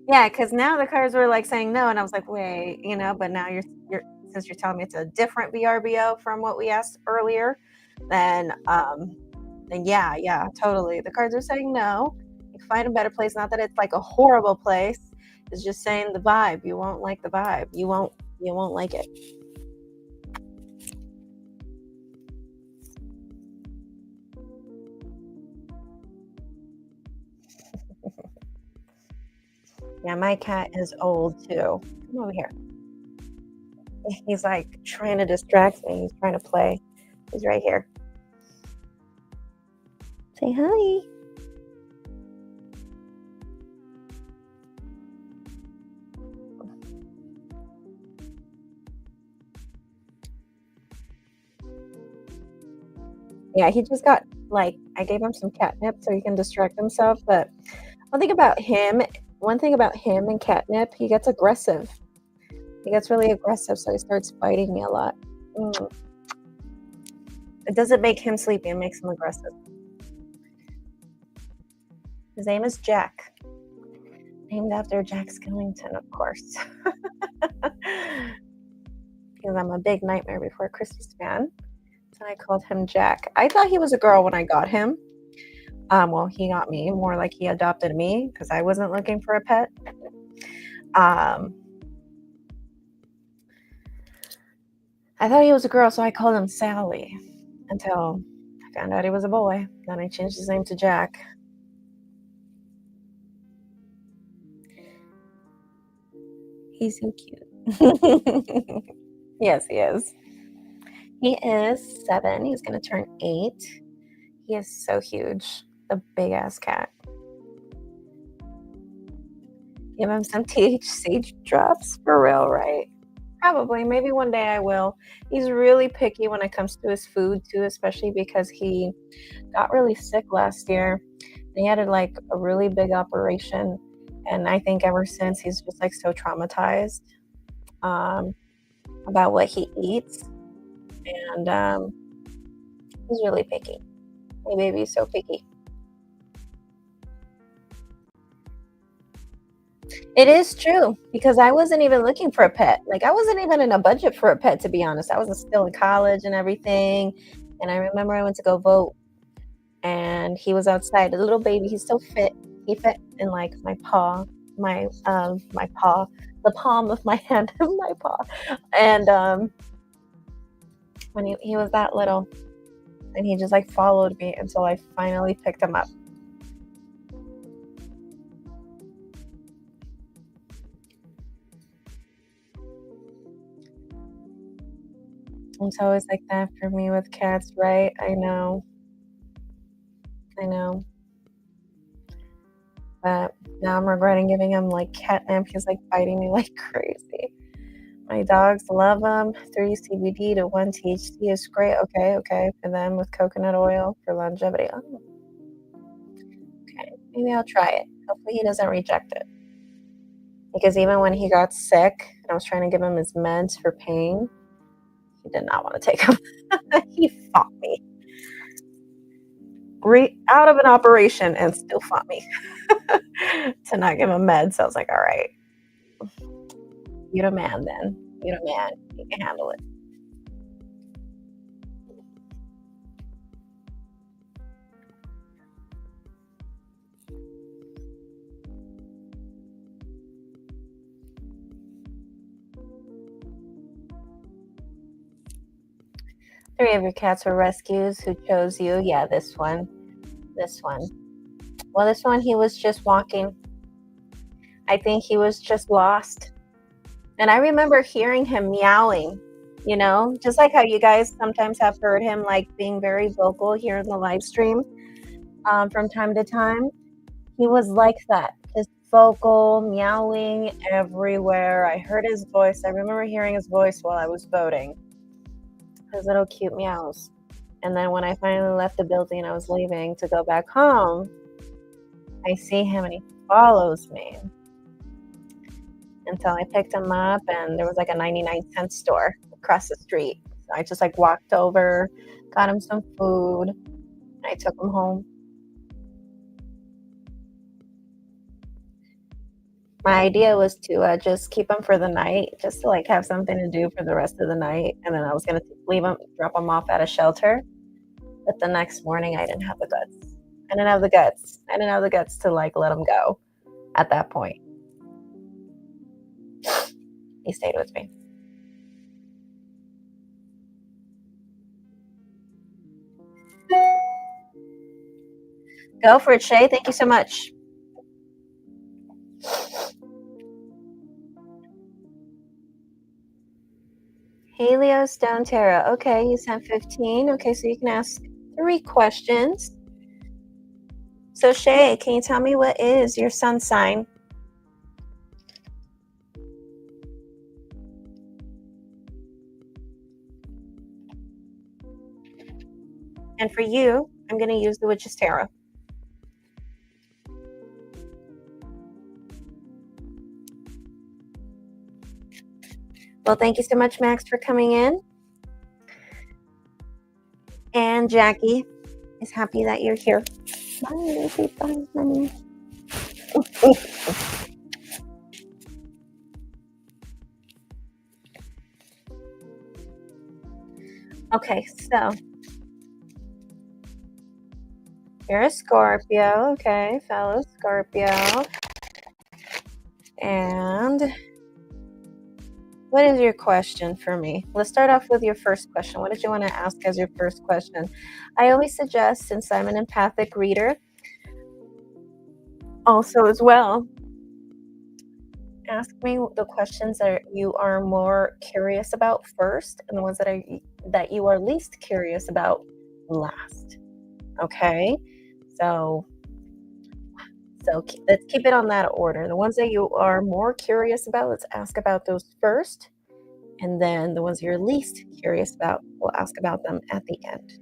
Yeah, because now the cards were, like, saying no, and I was like, "Wait," but now you're since you're telling me it's a different VRBO from what we asked earlier, then, then yeah, totally. The cards are saying no. You can find a better place, not that it's, like, a horrible place. It's just saying the vibe. You won't like the vibe. You won't like it. Yeah, my cat is old too. Come over here. He's like trying to distract me. He's trying to play. He's right here. Say hi. Yeah, he just got like I gave him some catnip so he can distract himself. But one thing about him and catnip, he gets aggressive. He gets really aggressive, so he starts biting me a lot. It doesn't make him sleepy, it makes him aggressive. His name is Jack. Named after Jack Skellington, of course. Because I'm a big Nightmare Before Christmas fan. So I called him Jack. I thought he was a girl when I got him. Well, he got me, more like he adopted me because I wasn't looking for a pet. I thought he was a girl, so I called him Sally until I found out he was a boy. Then I changed his name to Jack. He's so cute. Yes, he is. He is 7. He's going to turn 8. He is so huge. A big ass cat. Give him some THC drops for real, right? Probably. Maybe one day I will. He's really picky when it comes to his food too, especially because he got really sick last year. He had like a really big operation, and I think ever since he's just like so traumatized about what he eats, and he's really picky. My baby's so picky. It is true because I wasn't even looking for a pet. Like I wasn't even in a budget for a pet, to be honest. I was still in college and everything. And I remember I went to go vote, and he was outside, a little baby. He's still fit. He fit in like my paw, my paw, the palm of my hand, my paw. And when he was that little, and he just like followed me until I finally picked him up. It's always like that for me with cats, right? I know. I know. But now I'm regretting giving him like catnip. He's like biting me like crazy. My dogs love them. 3 CBD to 1 THC is great. Okay. For them with coconut oil for longevity. Oh, okay. Maybe I'll try it. Hopefully he doesn't reject it. Because even when he got sick and I was trying to give him his meds for pain, he did not want to take them. He fought me. Out of an operation and still fought me to not give him meds. So I was like, all right, you're the man then. You're the man. You can handle it. Three of your cats were rescues. Who chose you? Yeah, this one. This one. Well, this one, he was just walking. I think he was just lost. And I remember hearing him meowing, just like how you guys sometimes have heard him like being very vocal here in the live stream from time to time. He was like that, just vocal, meowing everywhere. I heard his voice. I remember hearing his voice while I was voting. His little cute meows. And then when I finally left the building and I was leaving to go back home, I see him and he follows me until I picked him up, and there was like a 99-cent store across the street. So I just like walked over, got him some food, and I took him home. My idea was to just keep him for the night, just to like have something to do for the rest of the night, and then I was gonna drop him off at a shelter. But the next morning, I didn't have the guts. I didn't have the guts to like let him go at that point. He stayed with me. Go for it, Shay. Thank you so much. Helio Stone Tarot. Okay, you sent 15. Okay, so you can ask 3 questions. So Shay, can you tell me what is your sun sign? And for you, I'm going to use the Witch's Tarot. Well, thank you so much, Max, for coming in. And Jackie is happy that you're here. Bye, Lucy. Bye, honey. Okay, so you're a Scorpio. Okay, fellow Scorpio. And what is your question for me? Let's start off with your first question. What did you want to ask as your first question? I always suggest, since I'm an empathic reader, also as well, ask me the questions that you are more curious about first, and the ones that you are least curious about last. Okay, so let's keep it on that order. The ones that you are more curious about, let's ask about those first. And then the ones you're least curious about, we'll ask about them at the end.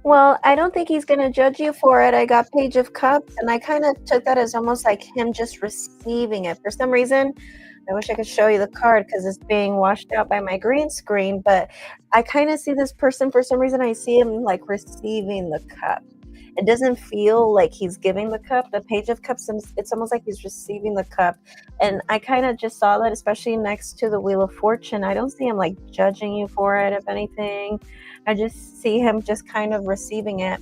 Well, I don't think he's gonna judge you for it. I got Page of Cups, and I kind of took that as almost like him just receiving it. For some reason, I wish I could show you the card because it's being washed out by my green screen, but I kind of see this person for some reason. I see him like receiving the cup. It doesn't feel like he's giving the cup. The Page of Cups, it's almost like he's receiving the cup. And I kind of just saw that, especially next to the Wheel of Fortune. I don't see him like judging you for it, if anything. I just see him just kind of receiving it.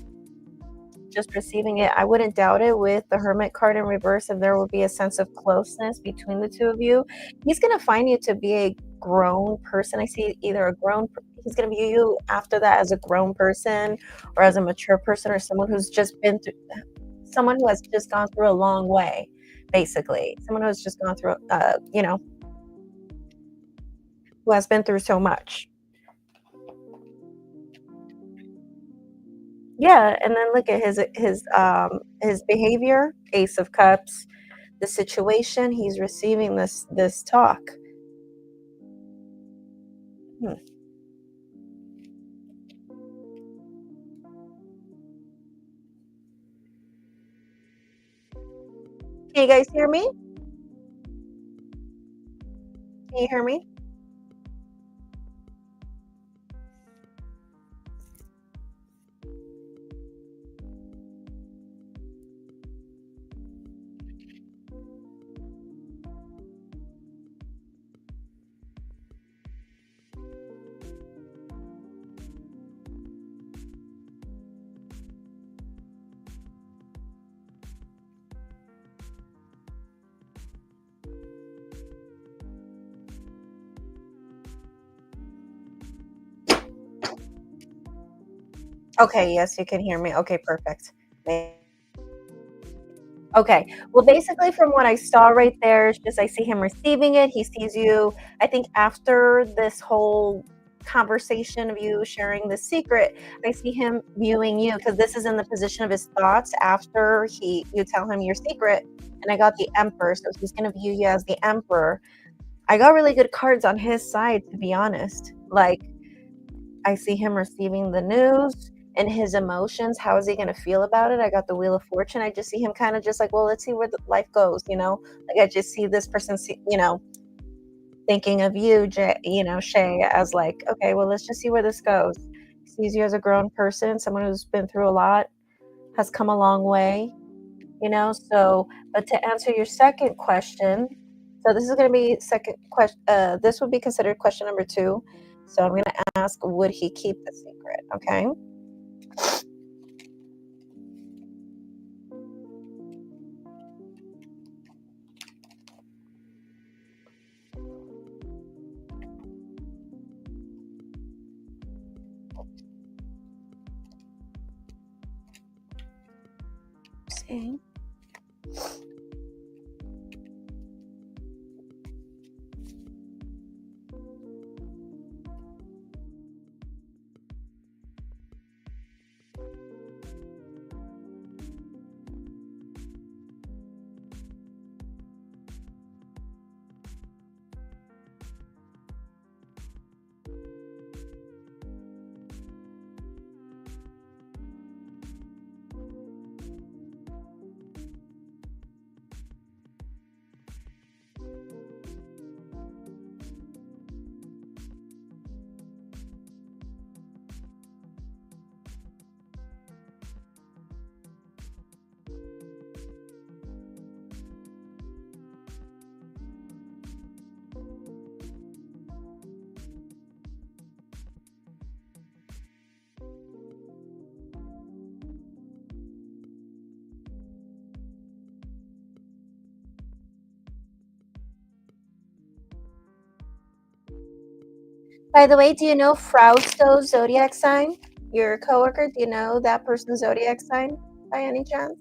Just receiving it. I wouldn't doubt it with the Hermit card in reverse if there would be a sense of closeness between the two of you. He's going to find you to be a grown person. I see either he's going to view you after that as a grown person or as a mature person or someone who's just been through, someone who has just gone through a long way, basically. Someone who has just gone through, who has been through so much. Yeah, and then look at his behavior, Ace of Cups, the situation, he's receiving this talk. Hmm. Can you guys hear me? Can you hear me? Okay, yes, you can hear me. Okay, perfect. Okay. Well, basically from what I saw right there, it's just I see him receiving it. He sees you. I think after this whole conversation of you sharing the secret, I see him viewing you because this is in the position of his thoughts after you tell him your secret. And I got the Emperor, so he's gonna view you as the Emperor. I got really good cards on his side, to be honest. Like I see him receiving the news and his emotions. How is he going to feel about it? I got the Wheel of Fortune. I just see him kind of just like, well, let's see where the life goes, you know? Like I just see this person, thinking of you, Shay, as like, okay, well, let's just see where this goes. He sees you as a grown person, someone who's been through a lot, has come a long way, So, but to answer your second question, so this is going to be second question. This would be considered question number 2. So I'm going to ask, would he keep the secret? Okay. See. By the way, do you know Frausto's zodiac sign? Your coworker, do you know that person's zodiac sign by any chance?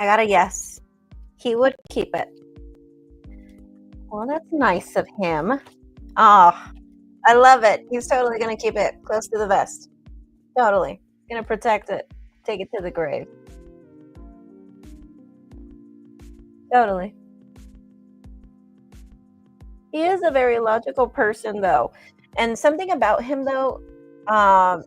I got a yes. He would keep it. Well, that's nice of him. Oh, I love it. He's totally going to keep it close to the vest. Totally. Going to protect it. Take it to the grave. Totally. He is a very logical person, though. And something about him, though,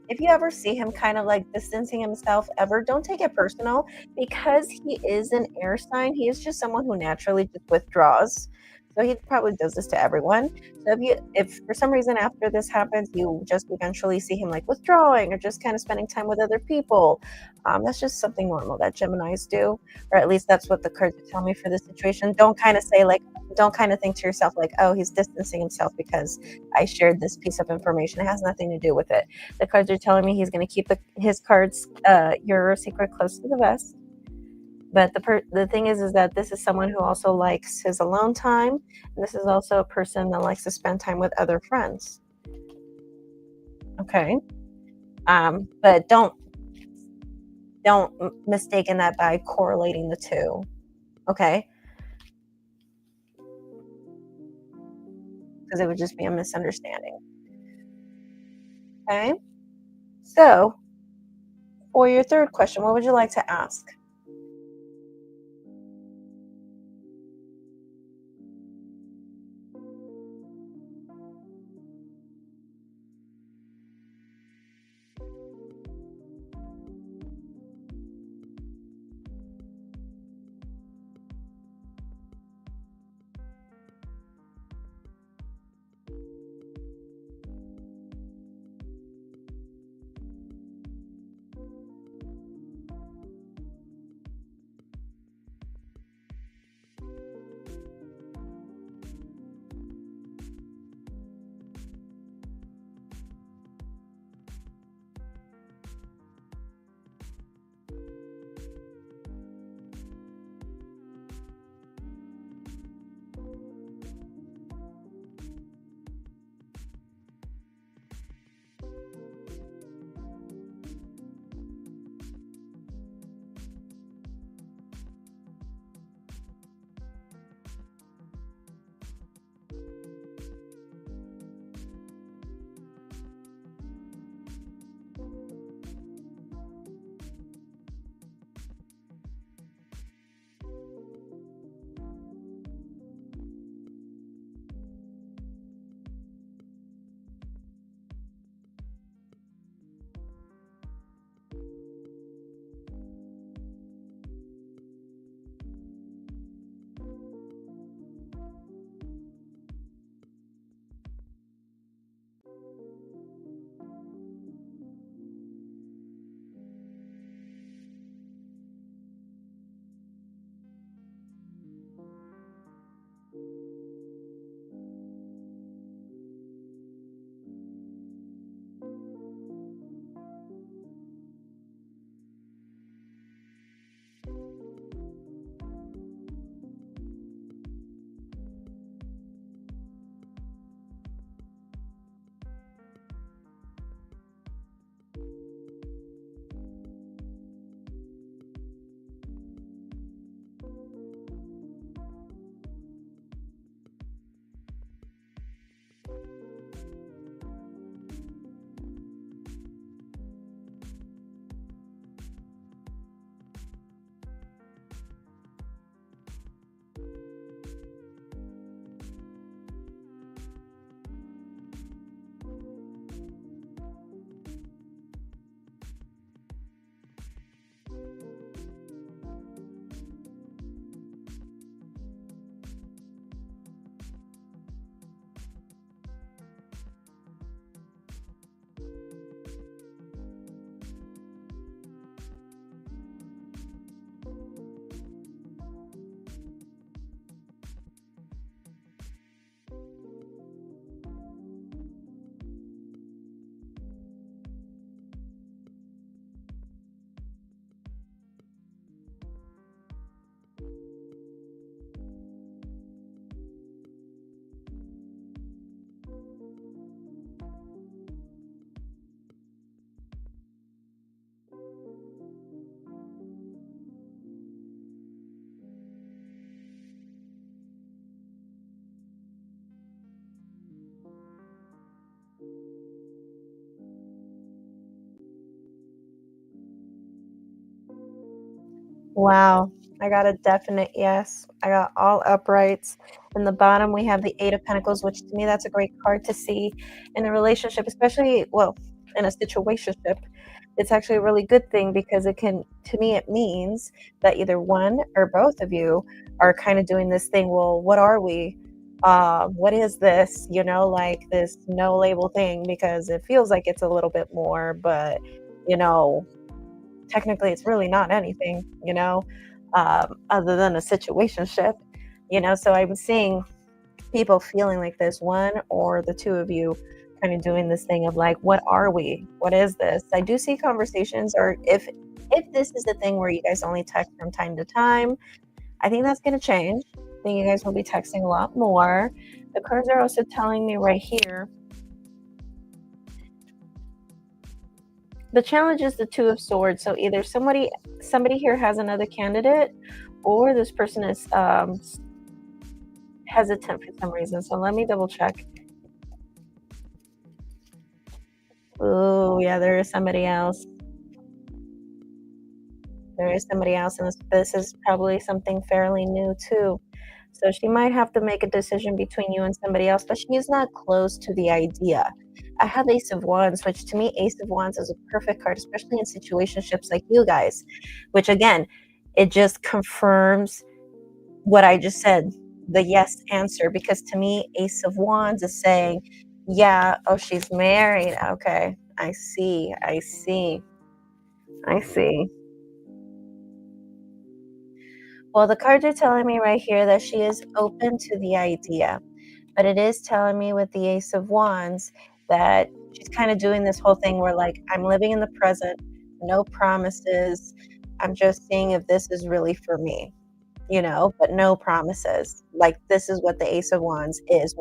if you ever see him kind of like distancing himself ever, don't take it personal because he is an air sign. He is just someone who naturally just withdraws. So he probably does this to everyone. So if for some reason after this happens, you just eventually see him like withdrawing or just kind of spending time with other people, that's just something normal that Geminis do, or at least that's what the cards tell me for this situation. Don't kind of think to yourself like, oh, he's distancing himself because I shared this piece of information. It has nothing to do with it. The cards are telling me he's going to keep his cards, your secret, close to the vest. But the thing is that this is someone who also likes his alone time. And this is also a person that likes to spend time with other friends. Okay. But don't mistaken that by correlating the two. Okay. Because it would just be a misunderstanding. Okay. So for your third question, what would you like to ask? Wow. I got a definite yes. I got all uprights. In the bottom, we have the Eight of Pentacles, which to me, that's a great card to see in a relationship, especially, well, in a situationship. It's actually a really good thing because it can, to me, it means that either one or both of you are kind of doing this thing. Well, what are we? What is this? Like this no label thing, because it feels like it's a little bit more, but you know, technically it's really not anything, other than a situationship, so I'm seeing people feeling like this, one or the two of you kind of doing this thing of like, what are we? What is this? I do see conversations, or if this is the thing where you guys only text from time to time, I think that's going to change. I think you guys will be texting a lot more. The cards are also telling me right here, the challenge is the Two of Swords. So either somebody here has another candidate, or this person is hesitant for some reason. So let me double check. Oh yeah, there is somebody else. There is somebody else, and this is probably something fairly new too. So she might have to make a decision between you and somebody else, but she's not close to the idea. I have Ace of Wands, which to me, Ace of Wands is a perfect card, especially in situationships like you guys, which again, it just confirms what I just said, the yes answer, because to me, Ace of Wands is saying, yeah, oh, she's married. Okay, I see. Well, the cards are telling me right here that she is open to the idea, but it is telling me with the Ace of Wands that she's kind of doing this whole thing where, like, I'm living in the present, no promises. I'm just seeing if this is really for me, but no promises. Like, this is what the Ace of Wands is,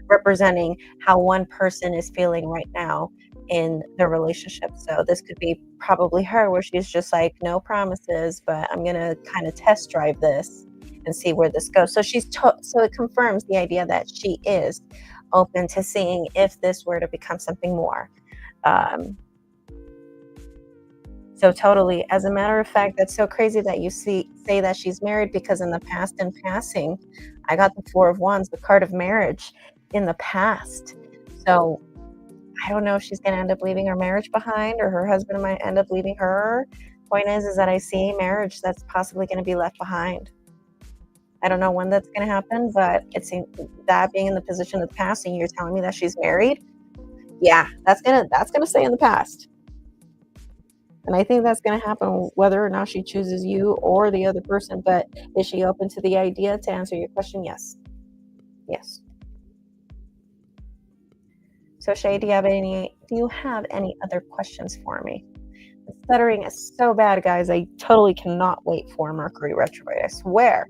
representing how one person is feeling right now in the relationship. So this could be probably her, where she's just like, no promises, but I'm going to kind of test drive this and see where this goes. So so it confirms the idea that she is open to seeing if this were to become something more. So totally. As a matter of fact, that's so crazy that you say that she's married, because in the past, in passing, I got the Four of Wands, the card of marriage in the past. So I don't know if she's going to end up leaving her marriage behind, or her husband might end up leaving her. Point is that I see marriage that's possibly going to be left behind. I don't know when that's going to happen, but it seems that being in the position of passing, you're telling me that she's married. Yeah, that's gonna stay in the past. And I think that's going to happen whether or not she chooses you or the other person. But is she open to the idea? To answer your question, yes. Yes. So Shay, do you have any other questions for me? The stuttering is so bad, guys. I totally cannot wait for Mercury retrograde. I swear.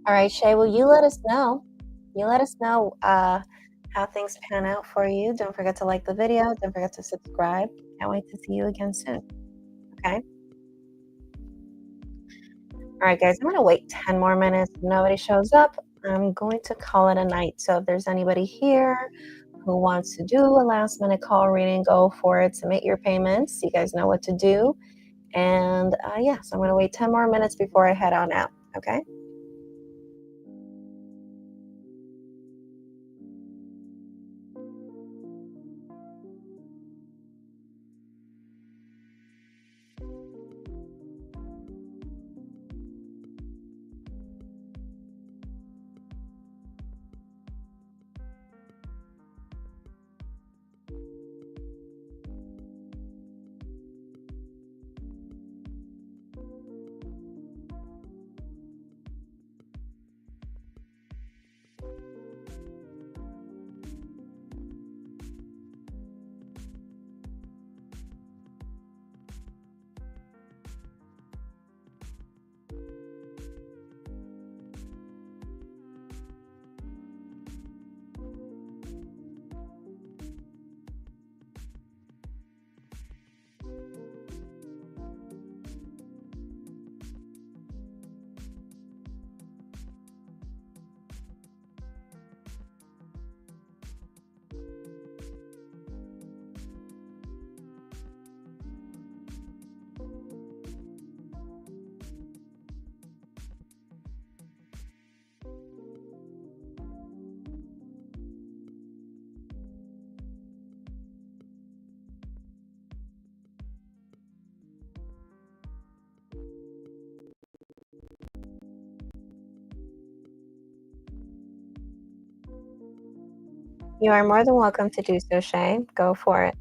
All right, Shay, well, you let us know. How things pan out for you. Don't forget to like the video. Don't forget to subscribe. Can't wait to see you again soon. Okay. All right, guys, I'm going to wait 10 more minutes. If nobody shows up, I'm going to call it a night. So if there's anybody here who wants to do a last minute call reading, go for it. Submit your payments. You guys know what to do. And yeah, so I'm going to wait 10 more minutes before I head on out. Okay. You are more than welcome to do so, Shay. Go for it.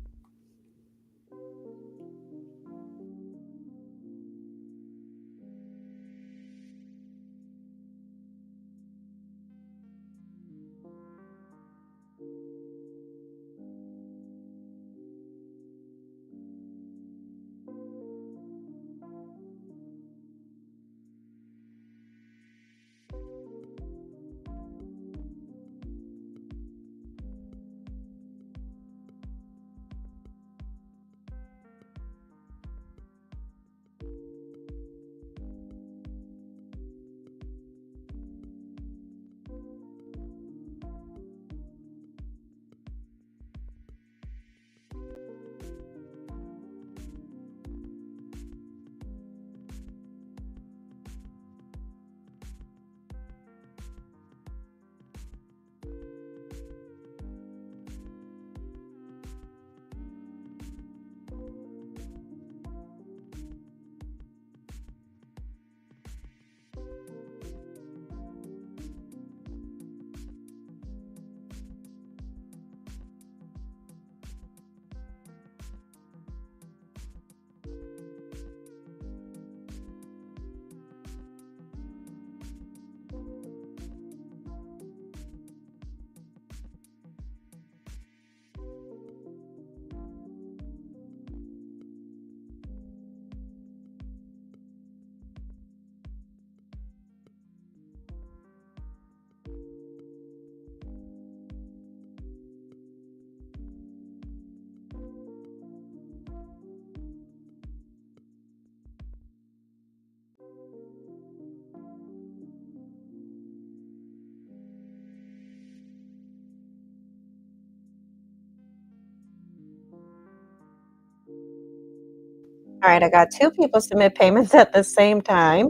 All right, I got two people submit payments at the same time.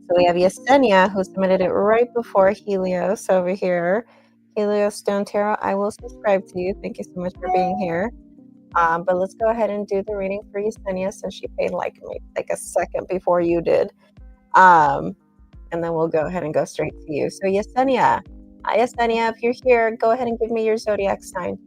So we have Yesenia, who submitted it right before Helios over here. Helios Stone Tarot, I will subscribe to you. Thank you so much for being here. But let's go ahead and do the reading for Yesenia since she paid like a second before you did. And then we'll go ahead and go straight to you. So Yesenia, if you're here, go ahead and give me your zodiac sign.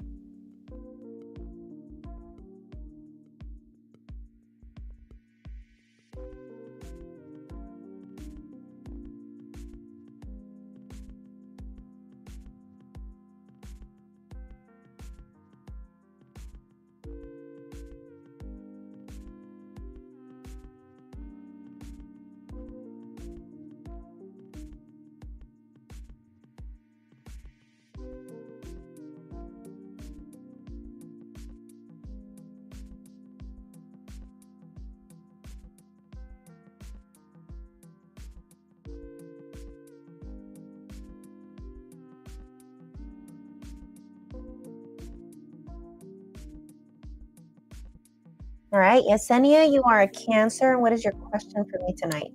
All right, Yesenia, you are a Cancer. And what is your question for me tonight?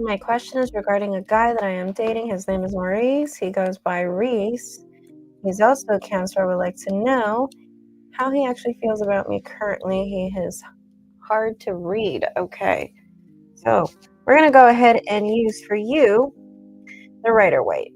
My question is regarding a guy that I am dating. His name is Maurice. He goes by Reese. He's also a Cancer. I would like to know how he actually feels about me currently. He is hard to read. Okay. So we're going to go ahead and use for you the Rider-Waite.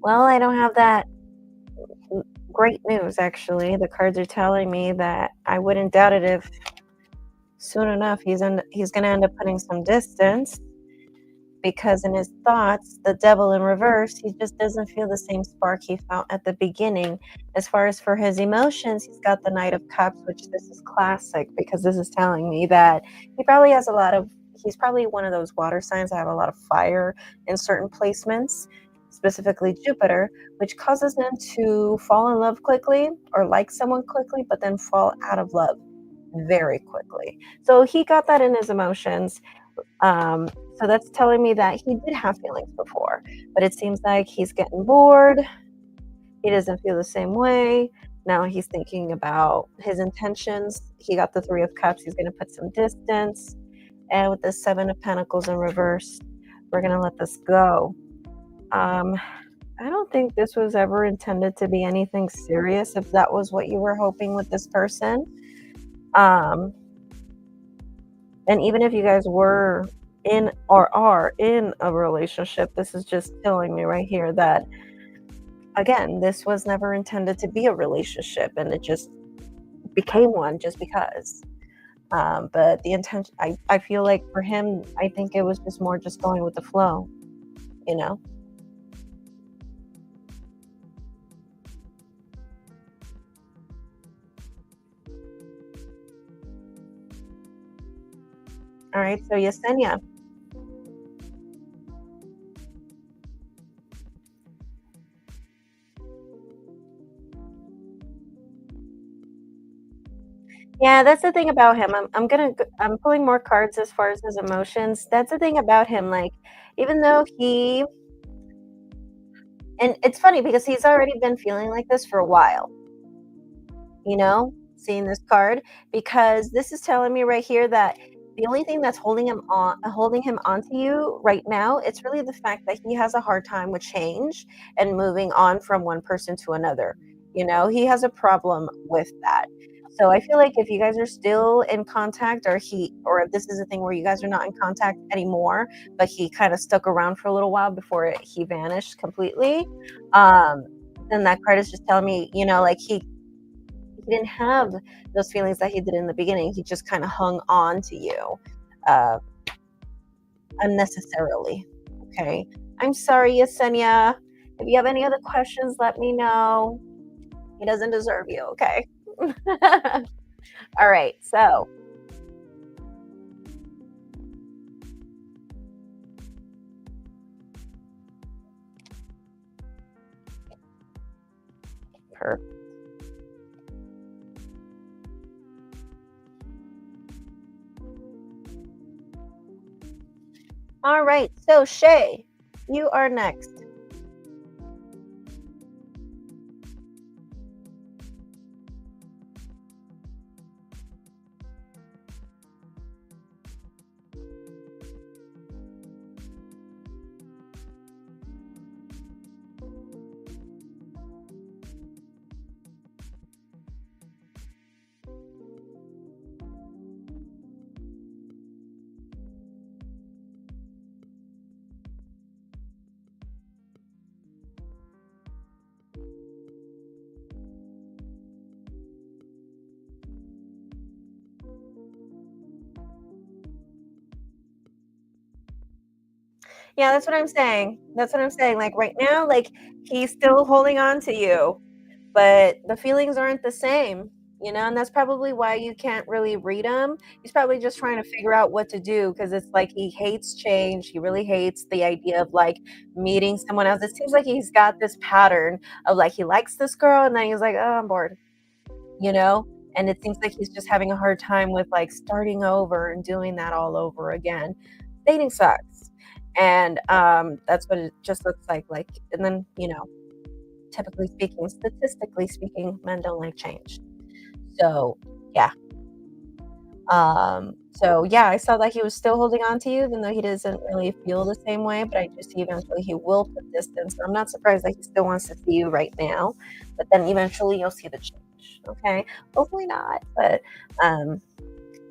Well, I don't have that great news, actually. The cards are telling me that I wouldn't doubt it if soon enough he's going to end up putting some distance, because in his thoughts, the devil in reverse, he just doesn't feel the same spark he felt at the beginning. As far as for his emotions, he's got the Knight of Cups, which this is classic because this is telling me that he probably has he's probably one of those water signs that have a lot of fire in certain placements, specifically Jupiter, which causes them to fall in love quickly or like someone quickly, but then fall out of love very quickly. So he got that in his emotions. So that's telling me that he did have feelings before, but it seems like he's getting bored. He doesn't feel the same way. Now he's thinking about his intentions. He got the Three of Cups. He's going to put some distance. And with the Seven of Pentacles in reverse, we're going to let this go. I don't think this was ever intended to be anything serious, if that was what you were hoping with this person. And even if you guys were in or are in a relationship, this is just telling me right here that again, this was never intended to be a relationship, and it just became one just because. But the intention, I feel like for him, I think it was just more just going with the flow, you know? All right, so Yesenia. Yeah, that's the thing about him. I'm pulling more cards as far as his emotions. That's the thing about him. Like, even though and it's funny because he's already been feeling like this for a while, seeing this card, because this is telling me right here that the only thing that's holding him onto you right now, it's really the fact that he has a hard time with change and moving on from one person to another. He has a problem with that. So I feel like if you guys are still in contact, or if this is a thing where you guys are not in contact anymore, but he kind of stuck around for a little while before he vanished completely, um then that card is just telling me, like he didn't have those feelings that he did in the beginning. He just kind of hung on to you uh, unnecessarily. Okay. I'm sorry, Yesenia. If you have any other questions, let me know. He doesn't deserve you. Okay. All right. So, perfect. All right. So, Shay, you are next. Yeah, that's what I'm saying. That's what I'm saying. Like right now, like he's still holding on to you, but the feelings aren't the same, and that's probably why you can't really read him. He's probably just trying to figure out what to do because it's like he hates change. He really hates the idea of like meeting someone else. It seems like he's got this pattern of like he likes this girl and then he's like, oh, I'm bored, you know? And it seems like he's just having a hard time with like starting over and doing that all over again. Dating sucks. And that's what it just looks like. Like, and then, typically speaking, statistically speaking, men don't like change. So, yeah. So yeah, I saw that he was still holding on to you, even though he doesn't really feel the same way. But I do see eventually he will put distance. So I'm not surprised that he still wants to see you right now, but then eventually you'll see the change. Okay, hopefully not, but um,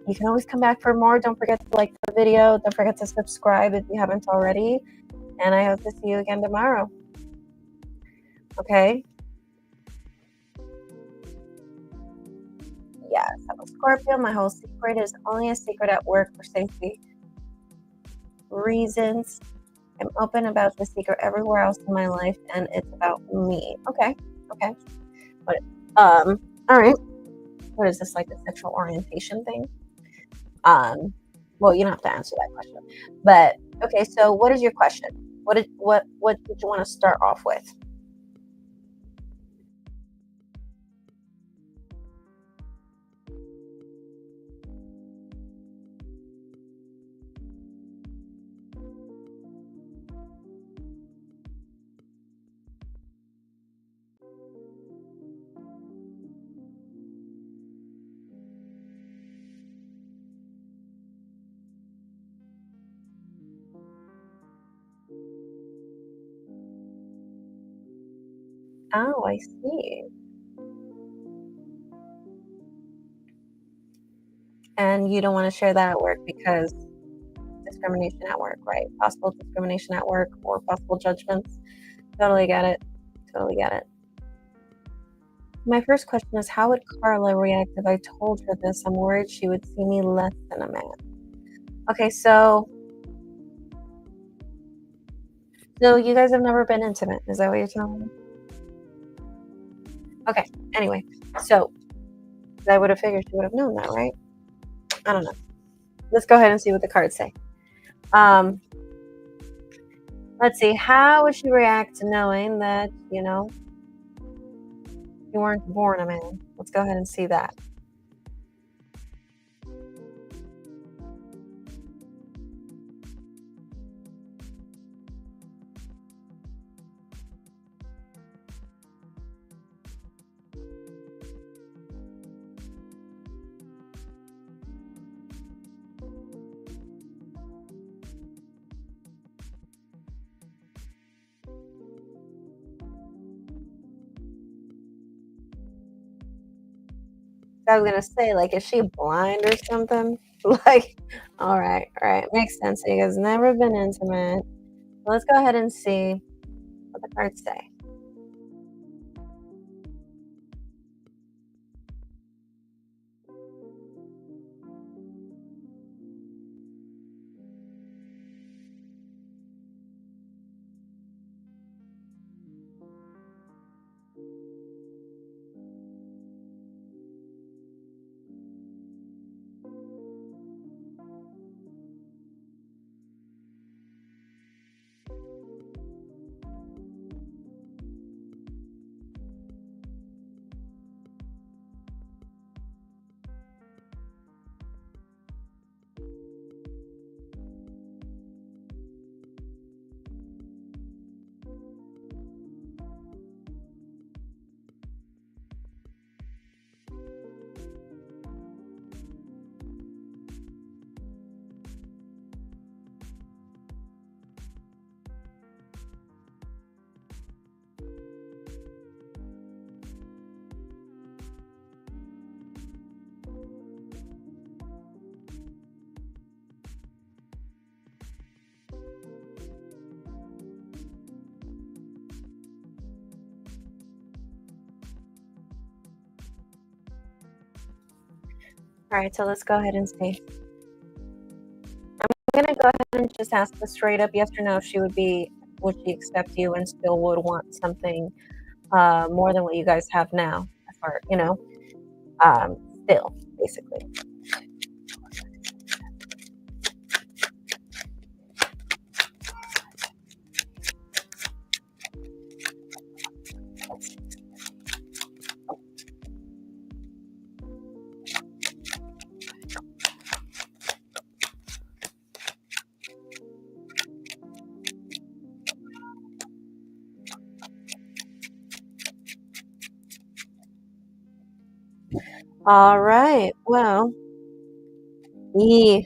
you can always come back for more. Don't forget to like the video. Don't forget to subscribe if you haven't already. And I hope to see you again tomorrow. Okay. Yes, I'm a Scorpio. My whole secret is only a secret at work for safety reasons. I'm open about the secret everywhere else in my life, and it's about me. Okay, okay. But all right. What is this, like a sexual orientation thing? Well, you don't have to answer that question. But okay, so what is your question? What did you want to start off with? Oh, I see. And you don't want to share that at work because discrimination at work, right? Possible discrimination at work or possible judgments. Totally get it. totally get it. My first question is, how would Carla react if I told her this? I'm worried she would see me less than a man. Okay, so you guys have never been intimate. Is that what you're telling me? Okay, anyway, so I would have figured she would have known that, right? I don't know. Let's go ahead and see what the cards say. Let's see. How would she react to knowing that, you weren't born a man? Let's go ahead and see that. I was gonna say, like, is she blind or something? Like, all right, makes sense. You guys never been intimate. Let's go ahead and see what the cards say. All right, so let's go ahead and see. I'm gonna go ahead and just ask the straight up yes or no. Would she accept you and still would want something more than what you guys have now, as far still basically. All right. Well, yeah.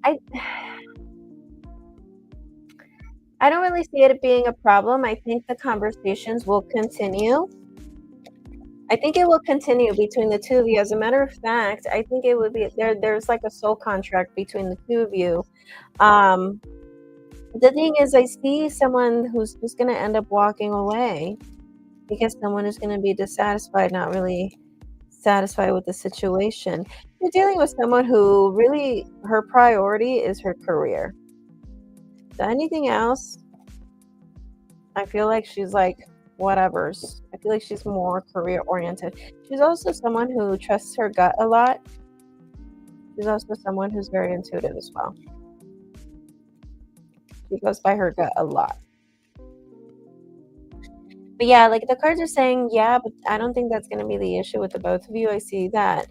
I I don't really see it being a problem. I think the conversations will continue. I think it will continue between the two of you. As a matter of fact, I think it would be there's like a soul contract between the two of you. The thing is, I see someone who's just going to end up walking away because someone is going to be dissatisfied, not really satisfied with the situation. You're dealing with someone who really, her priority is her career. So anything else, I feel like she's like, whatever's. I feel like she's more career oriented. She's also someone who trusts her gut a lot. She's also someone who's very intuitive as well. She goes by her gut a lot. But yeah, like the cards are saying, yeah, but I don't think that's going to be the issue with the both of you. I see that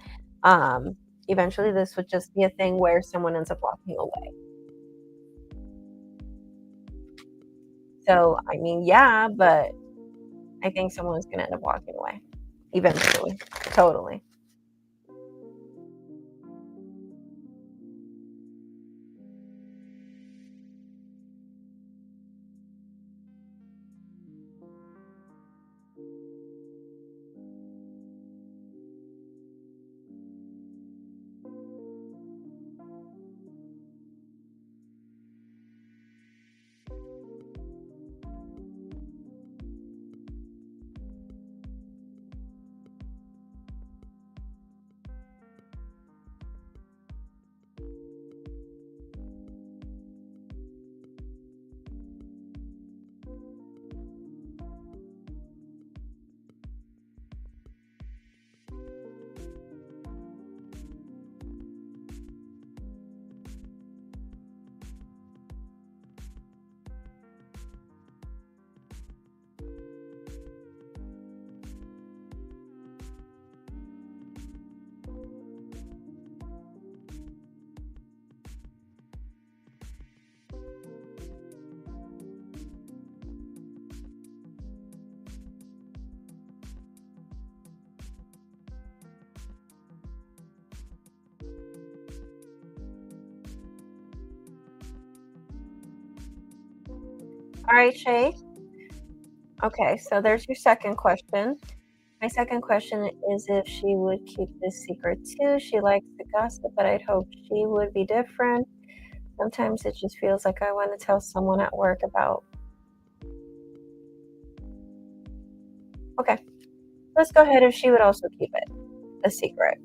eventually this would just be a thing where someone ends up walking away. So, I mean, yeah, but I think someone's going to end up walking away eventually. Totally. All right, Shay. Okay, so there's your second question. My second question is if she would keep this secret too. She likes to gossip, but I'd hope she would be different. Sometimes it just feels like I want to tell someone at work about. Okay, let's go ahead if she would also keep it a secret.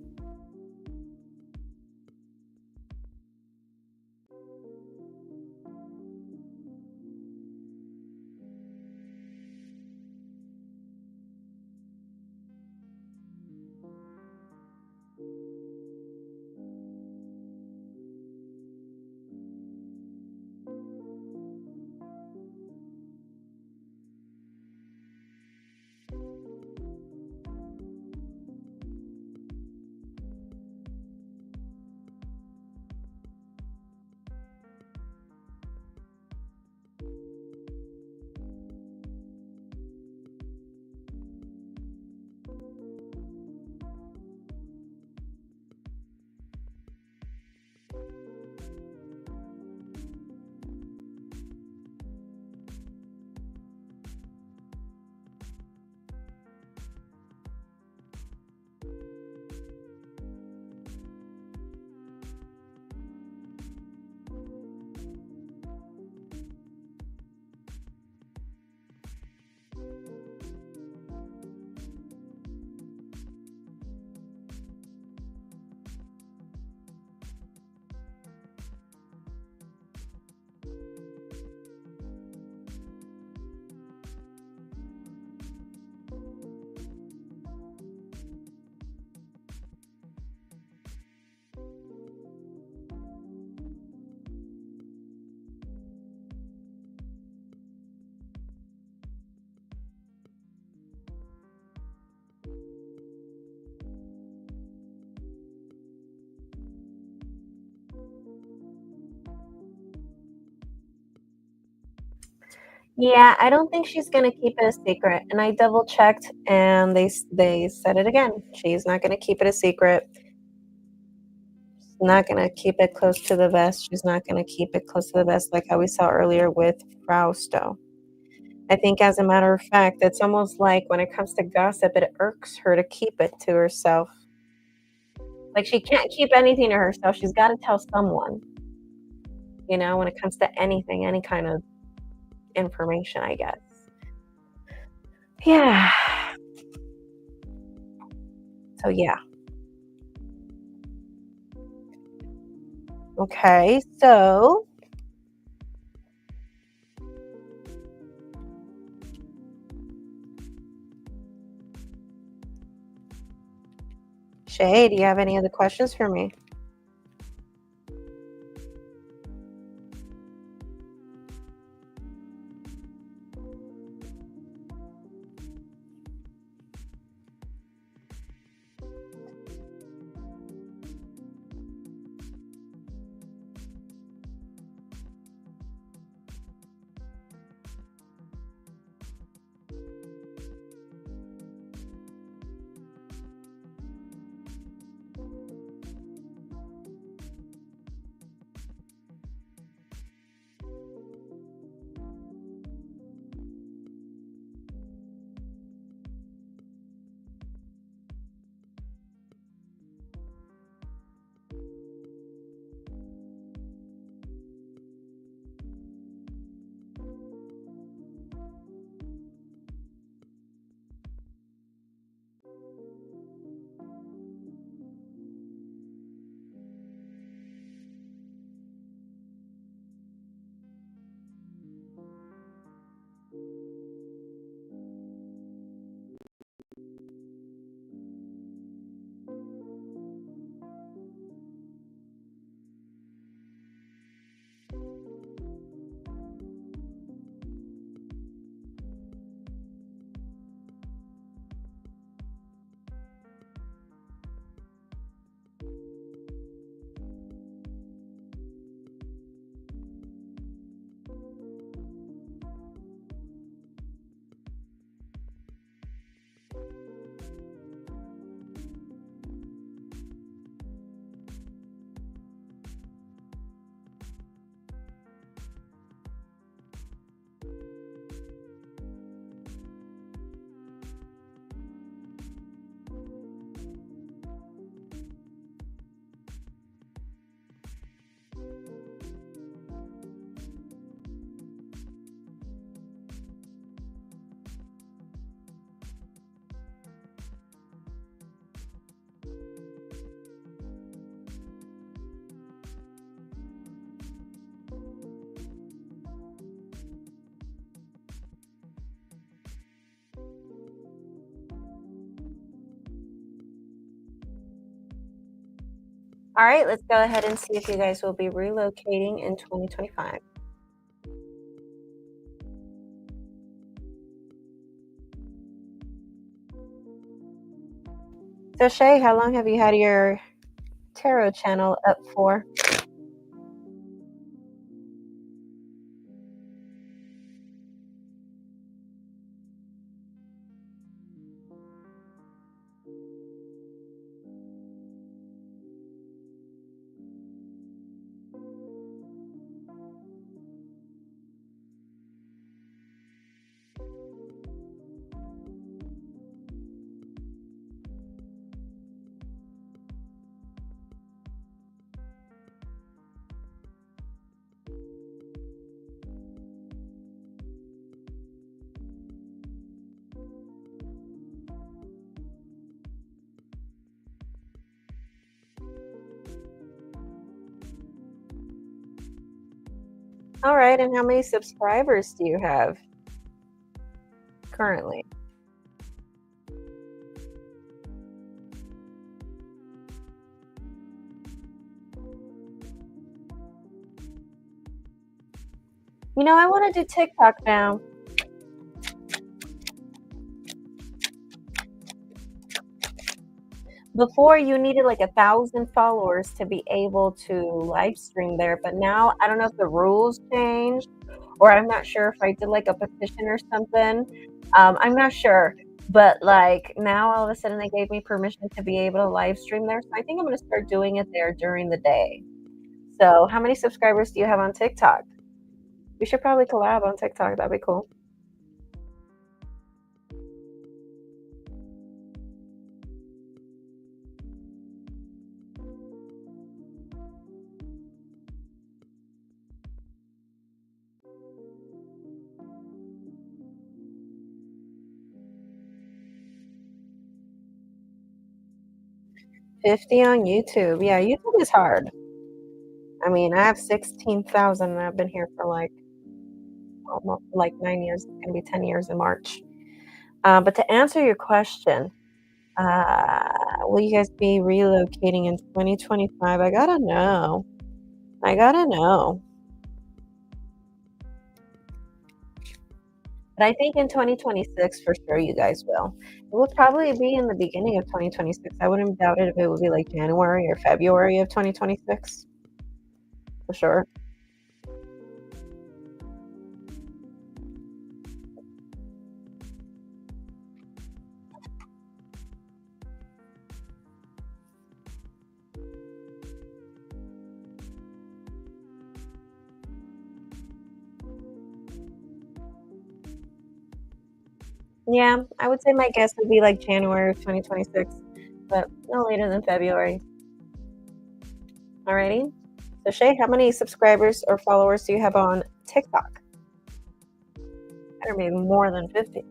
Yeah, I don't think she's gonna keep it a secret, and I double checked, and they said it again. She's not gonna keep it a secret. She's not gonna keep it close to the vest. She's not gonna keep it close to the vest like how we saw earlier with Frausto. I think, as a matter of fact, it's almost like when it comes to gossip, it irks her to keep it to herself. Like she can't keep anything to herself. She's got to tell someone. When it comes to anything, any kind of information, I guess. Yeah. So yeah. Okay, so Shay, do you have any other questions for me? All right, let's go ahead and see if you guys will be relocating in 2025. So Shay, how long have you had your tarot channel up for? All right, and how many subscribers do you have currently? You know, I want to do TikTok now. Before you needed like 1,000 followers to be able to live stream there, but now I don't know if the rules changed, or I'm not sure if I did like a petition or something. I'm not sure, but like now all of a sudden they gave me permission to be able to live stream there. So I think I'm going to start doing it there during the day. So how many subscribers do you have on TikTok? We should probably collab on TikTok. That'd be cool. $50 on YouTube. Yeah, YouTube is hard. I mean, I have 16,000 and I've been here for like almost like 9 years. It's gonna be 10 years in March. But to answer your question, will you guys be relocating in 2025? I gotta know. I gotta know. But I think in 2026 for sure you guys will. It will probably be in the beginning of 2026. I wouldn't doubt it if it would be like January or February of 2026 for sure. Yeah, I would say my guess would be like January of 2026, but no later than February. Alrighty. So Shay, how many subscribers or followers do you have on TikTok? Or maybe more than 50.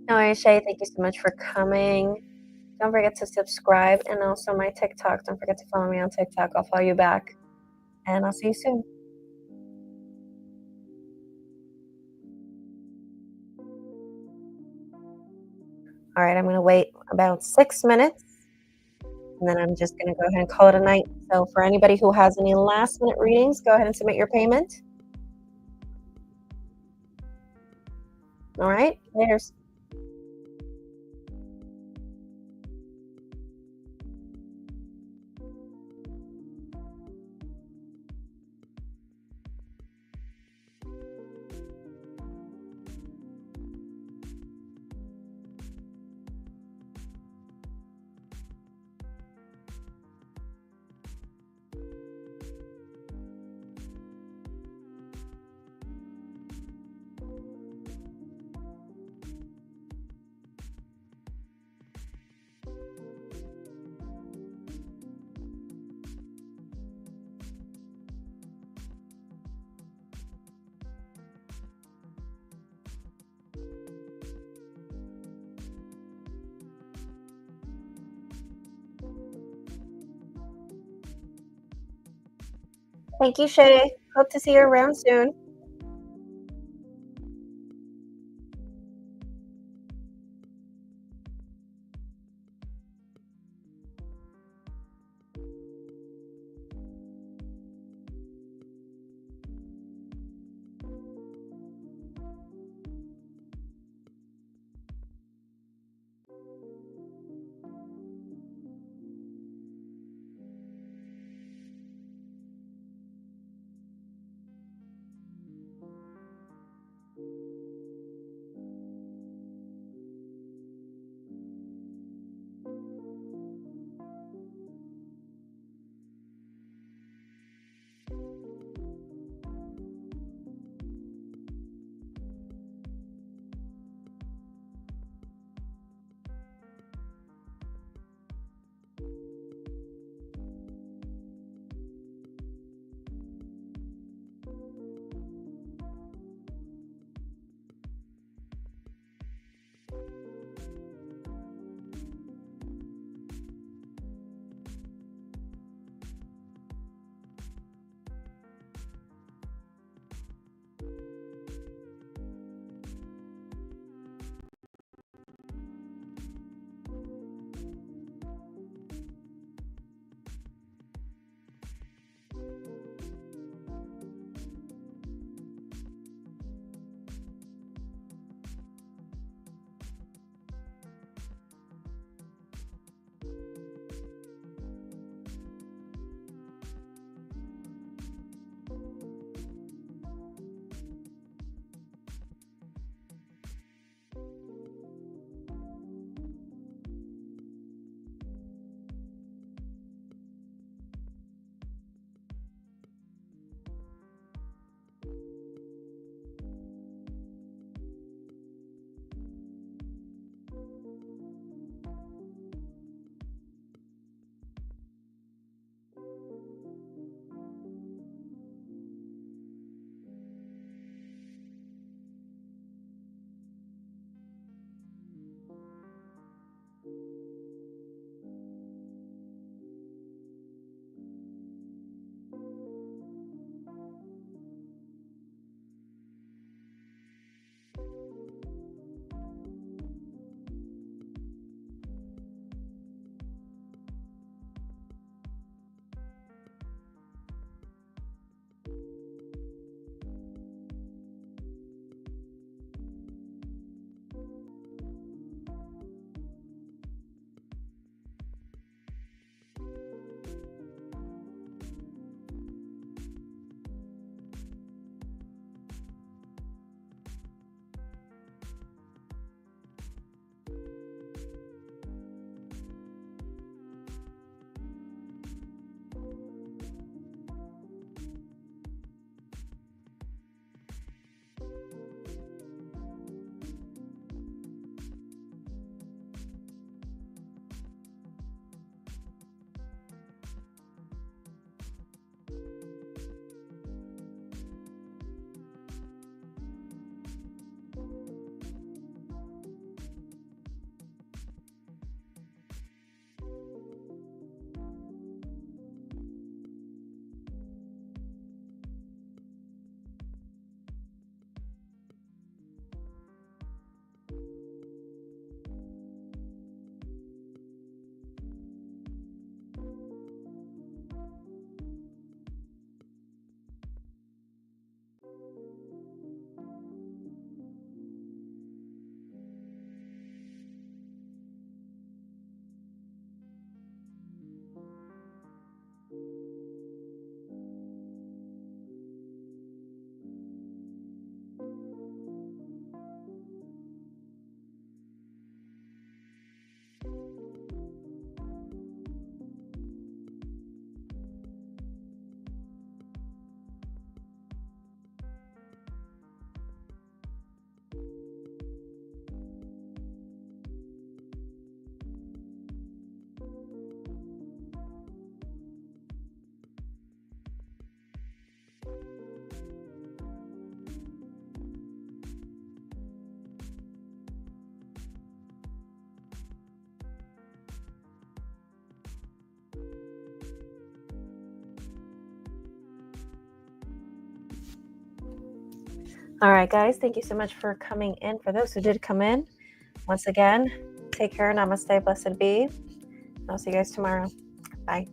No worries, Shay. Thank you so much for coming. Don't forget to subscribe and also my TikTok. Don't forget to follow me on TikTok. I'll follow you back. And I'll see you soon. All right, I'm going to wait about 6 minutes. And then I'm just going to go ahead and call it a night. So for anybody who has any last minute readings, go ahead and submit your payment. All right, laters. Thank you, Shay. Hope to see you around soon. All right, guys, thank you so much for coming in. For those who did come in, once again, take care. Namaste, blessed be. I'll see you guys tomorrow. Bye.